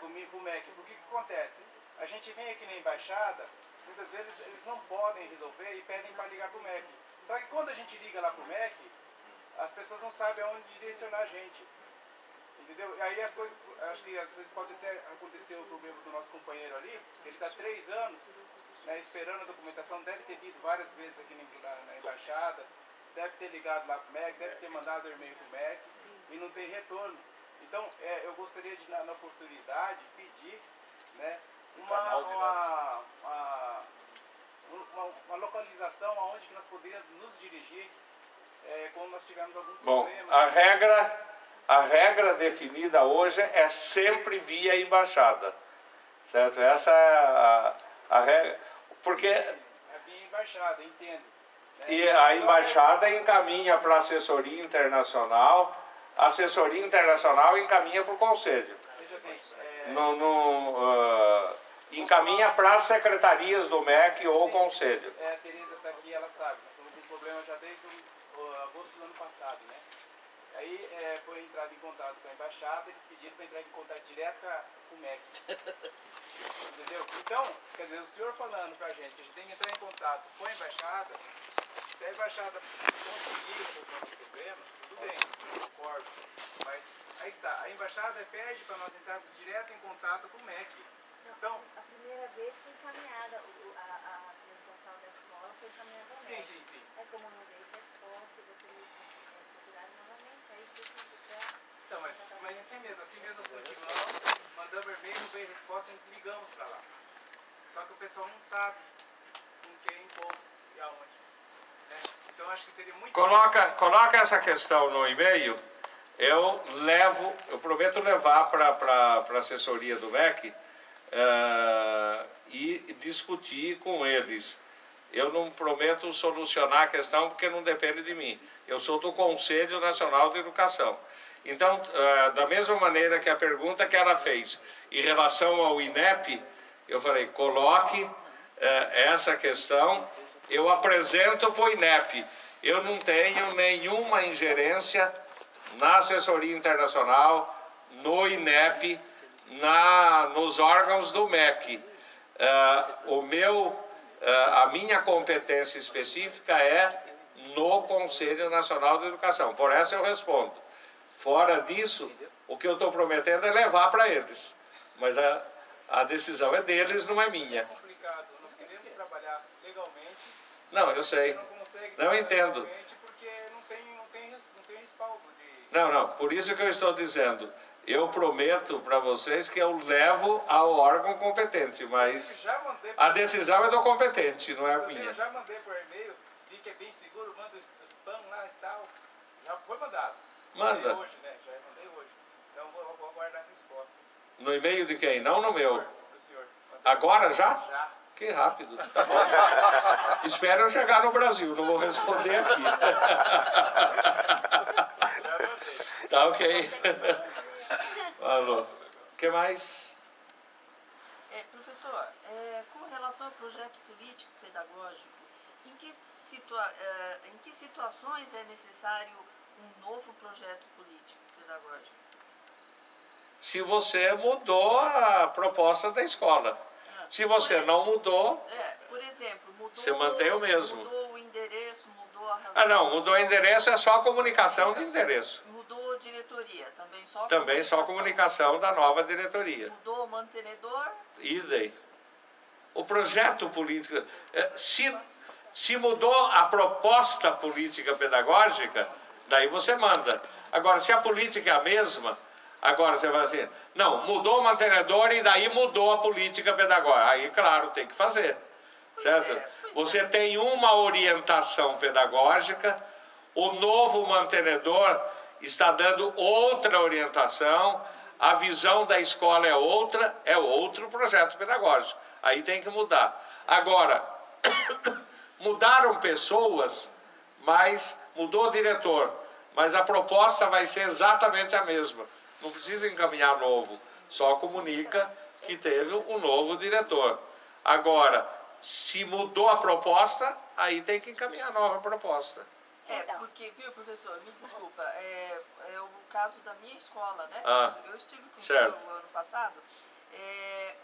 comigo com o MEC. Porque o que acontece? A gente vem aqui na embaixada, muitas vezes eles não podem resolver e pedem para ligar para o MEC. Só que quando a gente liga lá para o MEC, as pessoas não sabem aonde direcionar a gente. Entendeu? E aí as coisas, acho que às vezes pode até acontecer o problema do nosso companheiro ali, que ele está 3 anos, né, esperando a documentação, deve ter vindo várias vezes aqui na embaixada, deve ter ligado lá para o MEC, deve ter mandado e-mail para o MEC e não tem retorno. Então eu gostaria de, na oportunidade, pedir, né, Canal direto. uma localização aonde que nós poderíamos nos dirigir quando nós tivermos algum Bom, problema. a regra definida hoje é sempre via embaixada, certo? Essa é a regra, porque É via embaixada, entendo. Né? e a embaixada encaminha para a assessoria internacional encaminha para o conselho. Veja bem, Encaminha para as secretarias do MEC ou conselho. a Tereza está aqui, ela sabe. Nós estamos com problema já desde agosto do ano passado, né? Aí foi entrado em contato com a embaixada, eles pediram para entrar em contato direto com o MEC. Entendeu? Então, quer dizer, o senhor falando para a gente que a gente tem que entrar em contato com a embaixada, se a embaixada conseguir resolver os problemas, tudo bem, concordo. Mas aí tá, a embaixada pede para nós entrarmos direto em contato com o MEC. Então, a primeira vez foi encaminhada, a apresentação da escola foi encaminhada ao MEC. sim. Aí como não veio resposta, vocês procuraram novamente, aí vocês não puderam. Então, mas assim mesmo nós continuamos, mandamos e-mail, não veio resposta, ligamos para lá. Só que o pessoal não sabe com quem, como e aonde. Né? Então acho que seria muito... Coloca essa questão no e-mail, eu prometo levar para a assessoria do MEC e discutir com eles. Eu não prometo solucionar a questão porque não depende de mim. Eu sou do Conselho Nacional de Educação. Então, da mesma maneira que a pergunta que ela fez em relação ao INEP, eu falei, coloque essa questão, eu apresento para o INEP. Eu não tenho nenhuma ingerência na assessoria internacional, no INEP, nos órgãos do MEC. A minha competência específica é no Conselho Nacional de Educação. Por essa eu respondo. Fora disso, o que eu estou prometendo é levar para eles. Mas a decisão é deles, não é minha. É complicado. Nós queremos trabalhar legalmente. Não, eu sei. Não entendo. Porque não tem respaldo de... Não. Por isso que eu estou dizendo. Eu prometo para vocês que eu levo ao órgão competente, mas a decisão é do competente, não é minha. Eu já mandei por e-mail, vi que é bem seguro, manda o spam lá e tal. Já foi mandado. Manda. Hoje, né? Já mandei hoje. Então vou aguardar a resposta. No e-mail de quem? Não no meu. Do senhor. Agora já? Já. Que rápido. Tá bom. Espero eu chegar no Brasil, não vou responder aqui. Tá ok. Alô. O que mais? Professor, com relação ao projeto político-pedagógico, em que situações é necessário um novo projeto político-pedagógico? Se você mudou a proposta da escola. Se você não mudou, por exemplo, mudou, você mantém o mesmo. Mudou o endereço, mudou a razão. Não, mudou o endereço, é só comunicação de endereço. Mudou a diretoria, também só comunicação da nova diretoria. Mudou o mantenedor? Idem. O projeto político, se mudou a proposta política pedagógica, daí você manda. Agora, se a política é a mesma, agora você vai assim, não, mudou o mantenedor e daí mudou a política pedagógica. Aí, claro, tem que fazer, certo? Você tem uma orientação pedagógica, o novo mantenedor está dando outra orientação, a visão da escola é outra, é outro projeto pedagógico. Aí tem que mudar. Agora, mudaram pessoas, mas mudou o diretor, mas a proposta vai ser exatamente a mesma. Não precisa encaminhar novo, só comunica que teve um novo diretor. Agora, se mudou a proposta, aí tem que encaminhar nova proposta. Porque, viu, professor, me desculpa, é o caso da minha escola, né? Eu estive com o senhor no ano passado,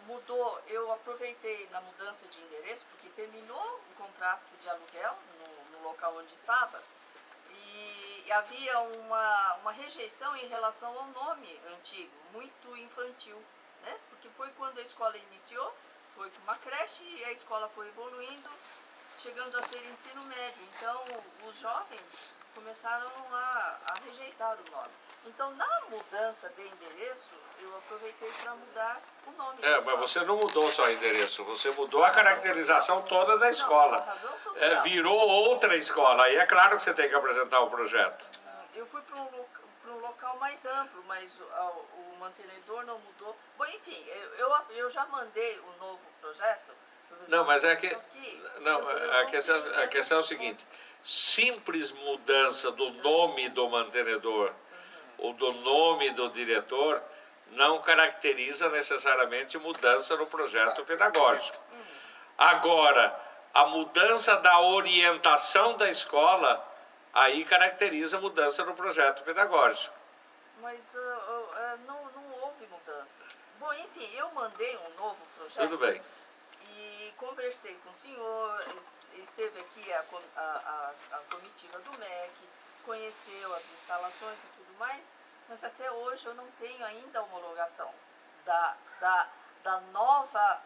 mudou, eu aproveitei na mudança de endereço, porque terminou o contrato de aluguel no local onde estava, e havia uma rejeição em relação ao nome antigo, muito infantil, né? Porque foi quando a escola iniciou, foi uma creche e a escola foi evoluindo, chegando a ser ensino médio. Então, os os jovens começaram a rejeitar o nome. Então, na mudança de endereço, eu aproveitei para mudar o nome da escola. Mas você não mudou só o endereço, você mudou a caracterização toda da escola. Não, a razão social. Virou outra escola, aí é claro que você tem que apresentar o projeto. Eu fui para um local mais amplo, mas o mantenedor não mudou. Bom, enfim, eu já mandei o novo projeto. Não, mas é que... Não, a questão é o seguinte, simples mudança do nome do mantenedor ou do nome do diretor não caracteriza necessariamente mudança no projeto pedagógico. Agora, a mudança da orientação da escola, aí caracteriza mudança no projeto pedagógico. Mas não houve mudanças. Bom, enfim, eu mandei um novo projeto. Tudo bem. E conversei com o senhor, esteve aqui a comitiva do MEC, conheceu as instalações e tudo mais, mas até hoje eu não tenho ainda a homologação da nova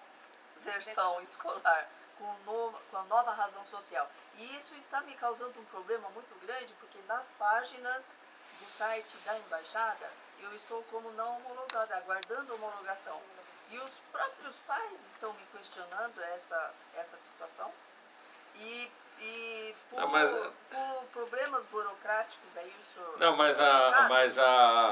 versão escolar, com a nova razão social. E isso está me causando um problema muito grande, porque nas páginas do site da Embaixada, eu estou como não homologada, aguardando homologação. E os próprios pais estão me questionando essa situação. E por problemas burocráticos aí o senhor... Não,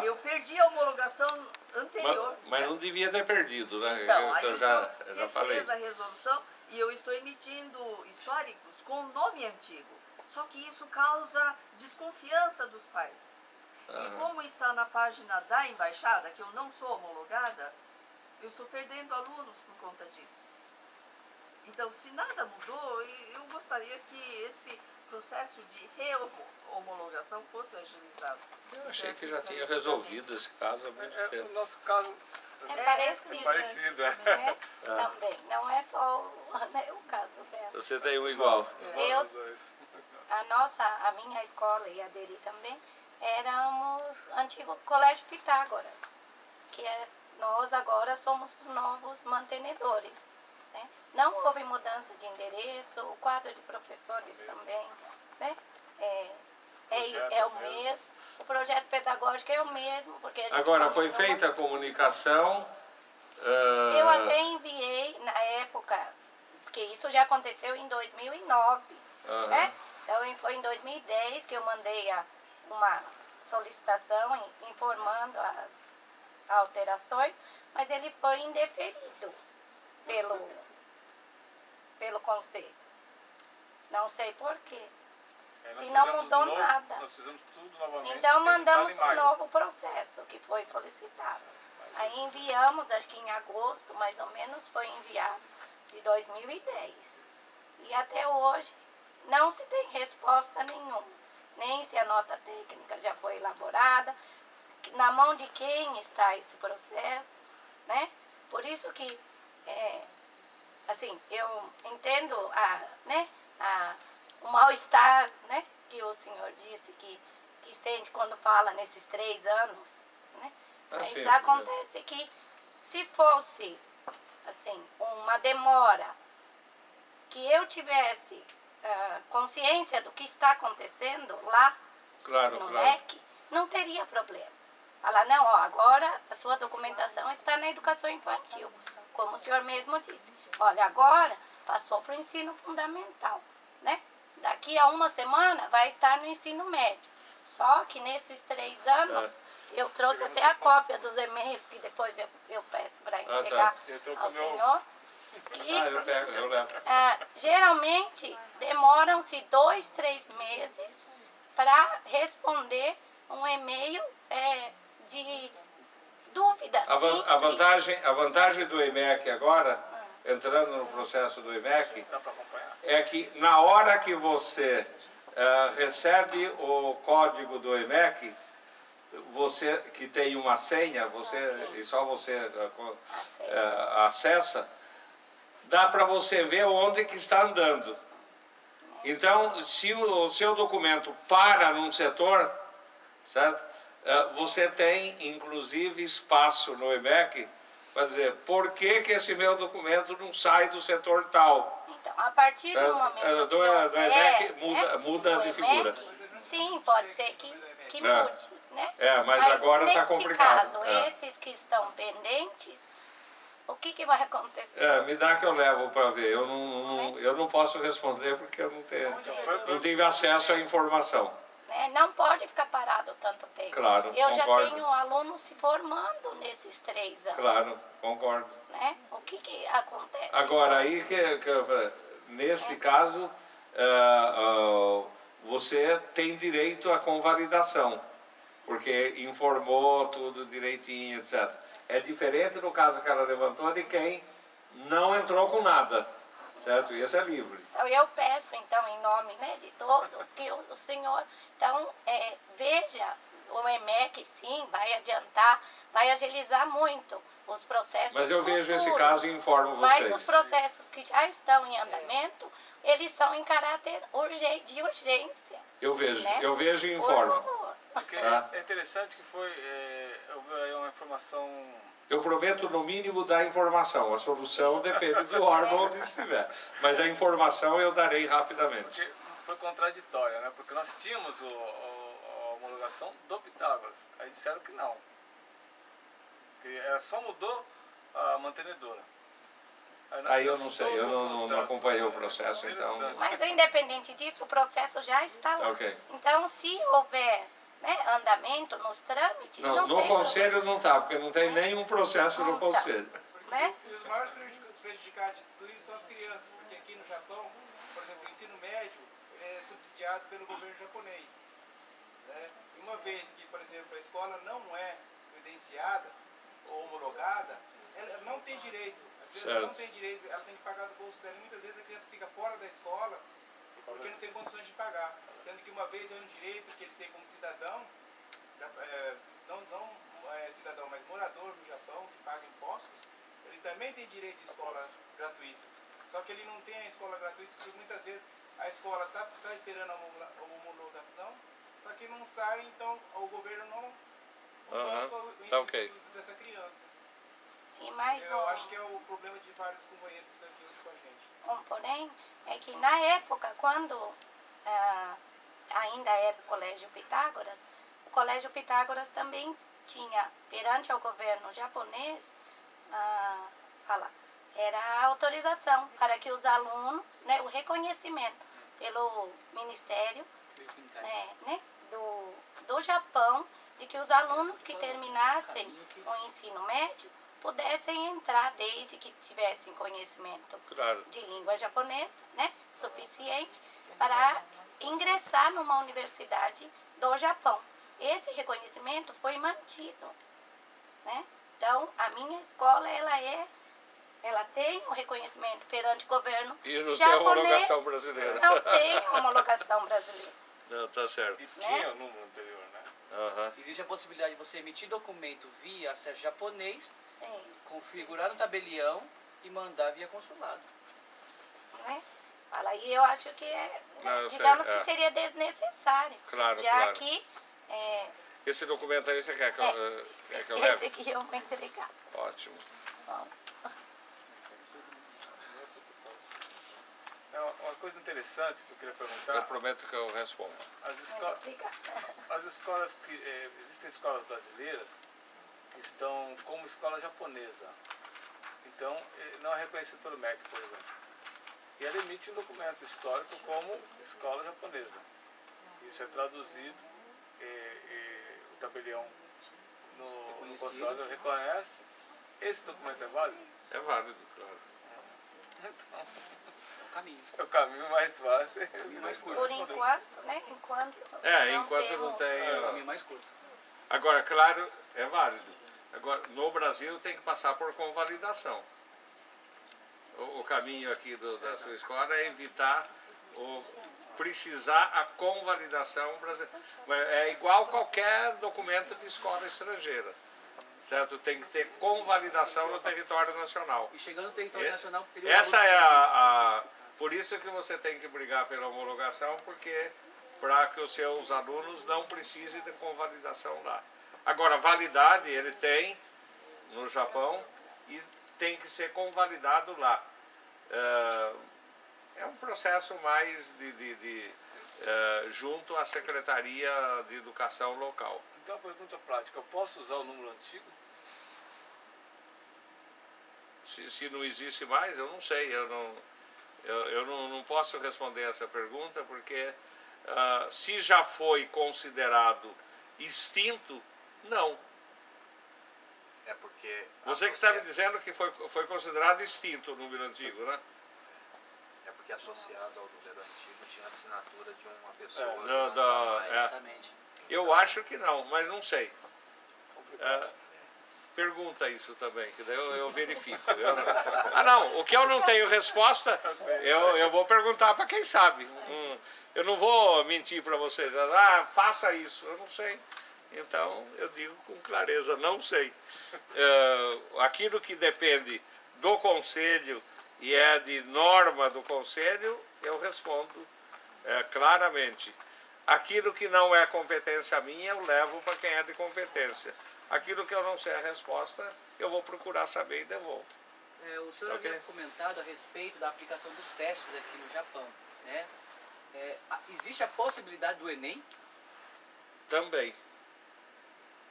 eu perdi a homologação anterior. Mas não devia ter perdido, né? Então, aí eu já falei. fez a resolução e eu estou emitindo históricos com o nome antigo. Só que isso causa desconfiança dos pais. E como está na página da Embaixada, que eu não sou homologada, eu estou perdendo alunos por conta disso. Então, se nada mudou, eu gostaria que esse processo de re-homologação fosse agilizado. Eu achei que já tinha resolvido esse caso há muito tempo. O nosso caso É parecido. parecido, Né? Também. Não é só o caso dela. Você tem um igual. A minha escola e a dele também, éramos antigo Colégio Pitágoras, que nós agora somos os novos mantenedores. Né? Não houve mudança de endereço, o quadro de professores também, né? É o mesmo, o projeto pedagógico é o mesmo, porque a gente Agora, foi feita a comunicação... Eu até enviei na época, porque isso já aconteceu em 2009, né? Então foi em 2010 que eu mandei uma solicitação informando as alterações, mas ele foi indeferido pelo conselho. Não sei porquê. Se não mudou nada. Nós fizemos tudo novamente. Então mandamos um novo processo que foi solicitado. Aí enviamos, acho que em agosto, mais ou menos, foi enviado de 2010. E até hoje não se tem resposta nenhuma. Nem se a nota técnica já foi elaborada, na mão de quem está esse processo, né? Por isso que, assim, eu entendo o mal-estar, né? Que o senhor disse que sente quando fala nesses 3 anos, né? Mas acontece que se fosse, assim, uma demora, que eu tivesse consciência do que está acontecendo lá no MEC, não teria problema. Falar, não, agora a sua documentação está na educação infantil, como o senhor mesmo disse. Olha, agora passou para o ensino fundamental, né? Daqui a uma semana vai estar no ensino médio. Só que nesses 3 anos, eu trouxe até a cópia dos e-mails, que depois eu peço para entregar ao senhor. eu levo. Geralmente, demoram-se 2, 3 meses para responder um e-mail de dúvidas. A vantagem do EMEC agora, entrando no processo do EMEC, é que na hora que você recebe o código do EMEC, você que tem uma senha, e só você acessa, dá para você ver onde que está andando. Então, se o seu documento para num setor, certo? Você tem, inclusive, espaço no EMEC para dizer por que esse meu documento não sai do setor tal. Então, a partir do momento do EMEC muda de figura. Sim, pode ser que mude, né? Mas agora está complicado. Nesse caso, esses que estão pendentes, o que vai acontecer? Me dá que eu levo para ver. Eu não posso responder porque eu não tive acesso à informação. Né? Não pode ficar parado tanto tempo. Claro, eu já concordo. tenho alunos se formando nesses 3 anos. Claro, concordo. Né? O que acontece? Agora, aí nesse caso, você tem direito à convalidação, porque informou tudo direitinho, etc. É diferente no caso que ela levantou de quem não entrou com nada, certo? E esse é livre. Eu peço, então, em nome, né, de todos, que o senhor, então, veja, o EMEC, sim, vai adiantar, vai agilizar muito os processos. Mas eu futuros, vejo esse caso e informo vocês. Mas os processos que já estão em andamento, eles são em caráter de urgência. Eu vejo, né? eu vejo e Por informo. favor. Porque é interessante que foi houve aí uma informação. Eu prometo, no mínimo, dar informação. A solução depende do órgão onde estiver. Mas a informação eu darei rapidamente. Porque foi contraditória, né? Porque nós tínhamos a homologação do Pitágoras. Aí disseram que não. Que ela só mudou a mantenedora. Aí eu não sei, eu não acompanhei o processo, então... Mas independente disso, o processo já está lá. Ok. Então, se houver, né, andamento nos trâmites, não No tem conselho problema. não está, porque não tem nenhum processo no Não tá. conselho. Né? E os maiores prejudicados de tudo isso são as crianças, porque aqui no Japão, por exemplo, o ensino médio é subsidiado pelo governo japonês. Né? E uma vez que, por exemplo, a escola não é credenciada ou homologada, ela não tem direito. A criança não tem direito, ela tem que pagar do bolso dela. Muitas vezes a criança fica fora da escola porque não tem condições de pagar. Sendo que uma vez é um direito que ele tem como cidadão, não cidadão, mas morador no Japão, que paga impostos, ele também tem direito de escola gratuita. Só que ele não tem a escola gratuita porque muitas vezes a escola está esperando a homologação, só que não sai, então o governo não banca o estudo dessa criança. E mais Eu acho que é o problema de vários companheiros que estão aqui hoje com a gente. Porém, é que na época, quando ainda era o Colégio Pitágoras, o Colégio Pitágoras também tinha, perante ao governo japonês, era a autorização para que os alunos, né, o reconhecimento pelo Ministério do Japão, de que os alunos que terminassem o ensino médio pudessem entrar desde que tivessem conhecimento de língua japonesa, né, suficiente para ingressar numa universidade do Japão. Esse reconhecimento foi mantido, né? Então, a minha escola, ela tem o reconhecimento perante o governo E não japonês, tem homologação brasileira. não tem homologação brasileira. Não, tá certo. E tinha o número anterior, né? Existe a possibilidade de você emitir documento via acesso japonês, Sim. configurar no tabelião e mandar via consulado. Né? Fala, e eu acho que digamos que seria desnecessário. Claro, já claro. que Esse documento aí você quer que eu esse leve? aqui eu vou entregar. Ótimo. Bom, Uma coisa interessante que eu queria perguntar. Eu prometo que eu respondo. As escolas que existem escolas brasileiras que estão como escola japonesa. Então, não é reconhecido pelo MEC, por exemplo. E ela emite um documento histórico como escola japonesa. Isso é traduzido, o tabelião no consulado reconhece. Esse documento é válido? É válido, claro. Então, Caminho. é o caminho mais fácil. por enquanto, né? Enquanto não tem... É o caminho mais curto. Agora, claro, é válido. Agora, no Brasil tem que passar por convalidação. O caminho aqui da sua escola é evitar precisar a convalidação brasileira. É igual qualquer documento de escola estrangeira. Certo? Tem que ter convalidação no território nacional. E chegando no território nacional... Essa é por isso que você tem que brigar pela homologação, porque para que os seus alunos não precisem de convalidação lá. Agora, validade ele tem no Japão e tem que ser convalidado lá. é um processo mais junto à Secretaria de Educação local. Então, uma pergunta prática, eu posso usar o número antigo? Se não existe mais, eu não sei, eu não posso responder essa pergunta, porque se já foi considerado extinto, não. É porque... Você que está me dizendo que foi considerado extinto o número antigo, né? É porque associado ao número antigo tinha a assinatura de uma pessoa. Exatamente. Eu acho que não, mas não sei. Pergunta isso também, que daí eu verifico. O que eu não tenho resposta, eu vou perguntar para quem sabe. Eu não vou mentir para vocês, faça isso, eu não sei. Então, eu digo com clareza, não sei. Aquilo que depende do Conselho e é de norma do Conselho, eu respondo claramente. Aquilo que não é competência minha, eu levo para quem é de competência. Aquilo que eu não sei a resposta, eu vou procurar saber e devolvo. O senhor havia comentado a respeito da aplicação dos testes aqui no Japão, né? Existe a possibilidade do Enem? Também.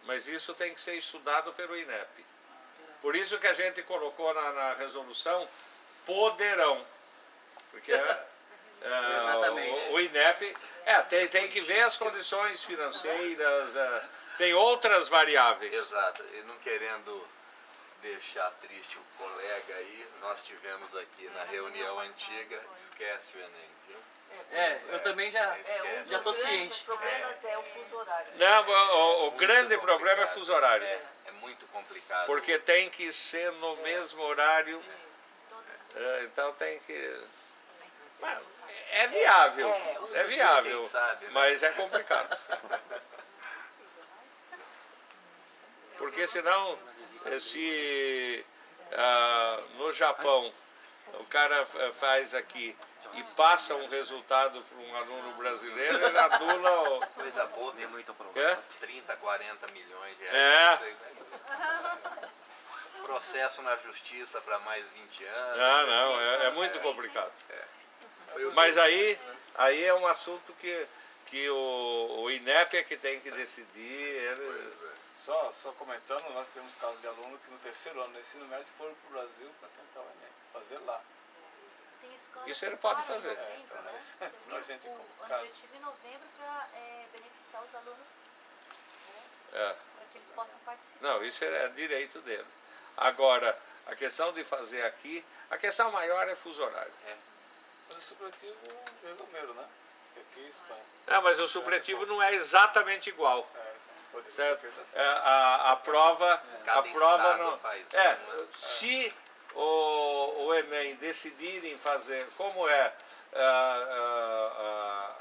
Mas isso tem que ser estudado pelo INEP. Por isso que a gente colocou na resolução, poderão. Porque o INEP tem que ver as condições financeiras, tem outras variáveis. Exato, e não querendo deixar triste o colega aí, nós tivemos aqui na reunião antiga, esquece o Enem, viu? Eu também já estou ciente. O problema é o fuso horário. Não, o grande problema é fuso horário. É muito complicado. Porque tem que ser no mesmo horário. Então tem que... É viável, mas é complicado. Porque senão, se no Japão o cara faz aqui e passa um resultado para um aluno brasileiro, ele anula coisa boa, tem muito problema. 30, 40 milhões de reais. Processo na justiça para mais 20 anos. É muito complicado. Mas aí é um assunto que o INEP é que tem que decidir. Só comentando, nós temos casos de alunos que no terceiro ano do ensino médio foram para o Brasil para tentar o Enem, fazer lá. Isso ele pode fazer. Pra gente é complicado. O objetivo em novembro para beneficiar os alunos, para que eles possam participar. Não, isso é direito dele. Agora, a questão de fazer aqui, a questão maior é fuso horário. Mas o supletivo resolveram, né? Aqui em Espanha. Mas o supletivo não é exatamente igual. Certo? A prova não... Se o Enem decidirem fazer, como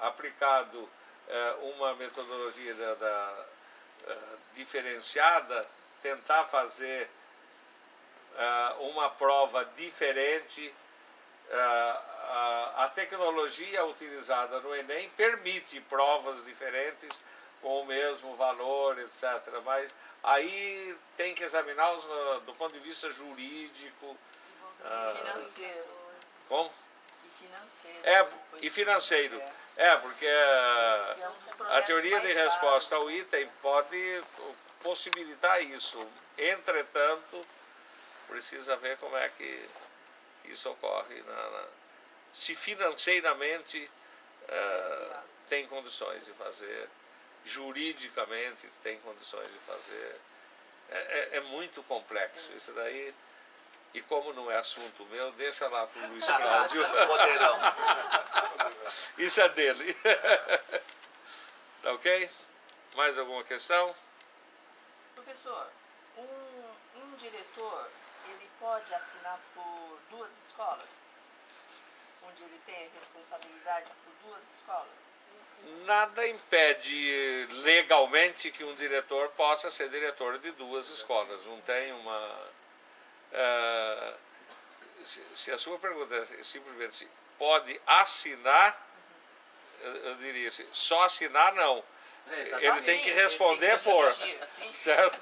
aplicado uma metodologia diferenciada, tentar fazer uma prova diferente, a tecnologia utilizada no Enem permite provas diferentes com o mesmo valor, etc. Mas aí tem que examinar do ponto de vista jurídico. Financeiro. Como? E financeiro. E financeiro. Porque a teoria de resposta ao item pode possibilitar isso. Entretanto, precisa ver como é que isso ocorre. Se financeiramente tem condições de fazer, juridicamente tem condições de fazer. É muito complexo isso daí. E como não é assunto meu, deixa lá para o Luiz Cláudio. Poderão. Isso é dele. Tá ok? Mais alguma questão? Professor, um diretor, ele pode assinar por duas escolas? Onde ele tem responsabilidade por duas escolas? Nada impede legalmente que um diretor possa ser diretor de duas escolas. Não tem uma... se a sua pergunta é simplesmente se pode assinar, eu diria assim, só assinar não. Ele tem que responder por, certo?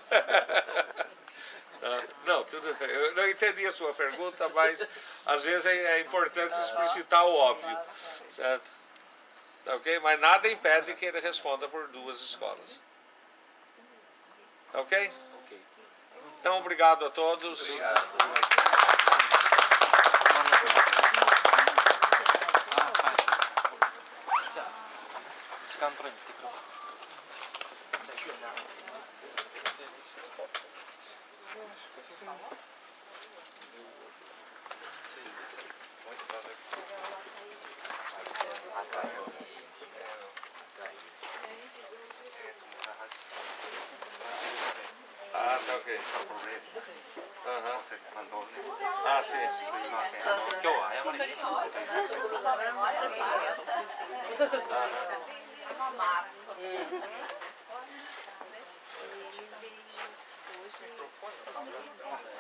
Não, eu não entendi a sua pergunta, mas às vezes é importante explicitar o óbvio, certo? Tá ok? Mas nada impede que ele responda por 2 escolas. Tá ok? Então, obrigado a todos. Ah, tá ok. Aham. Ah, sim.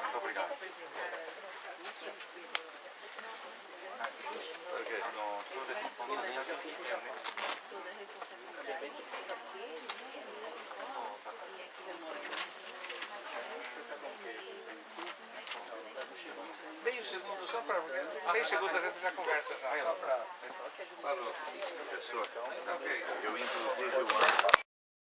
Muito obrigado. Meio segundo, só para... Meio segundo a gente já conversa. Só para... Professor, eu inclusive o ano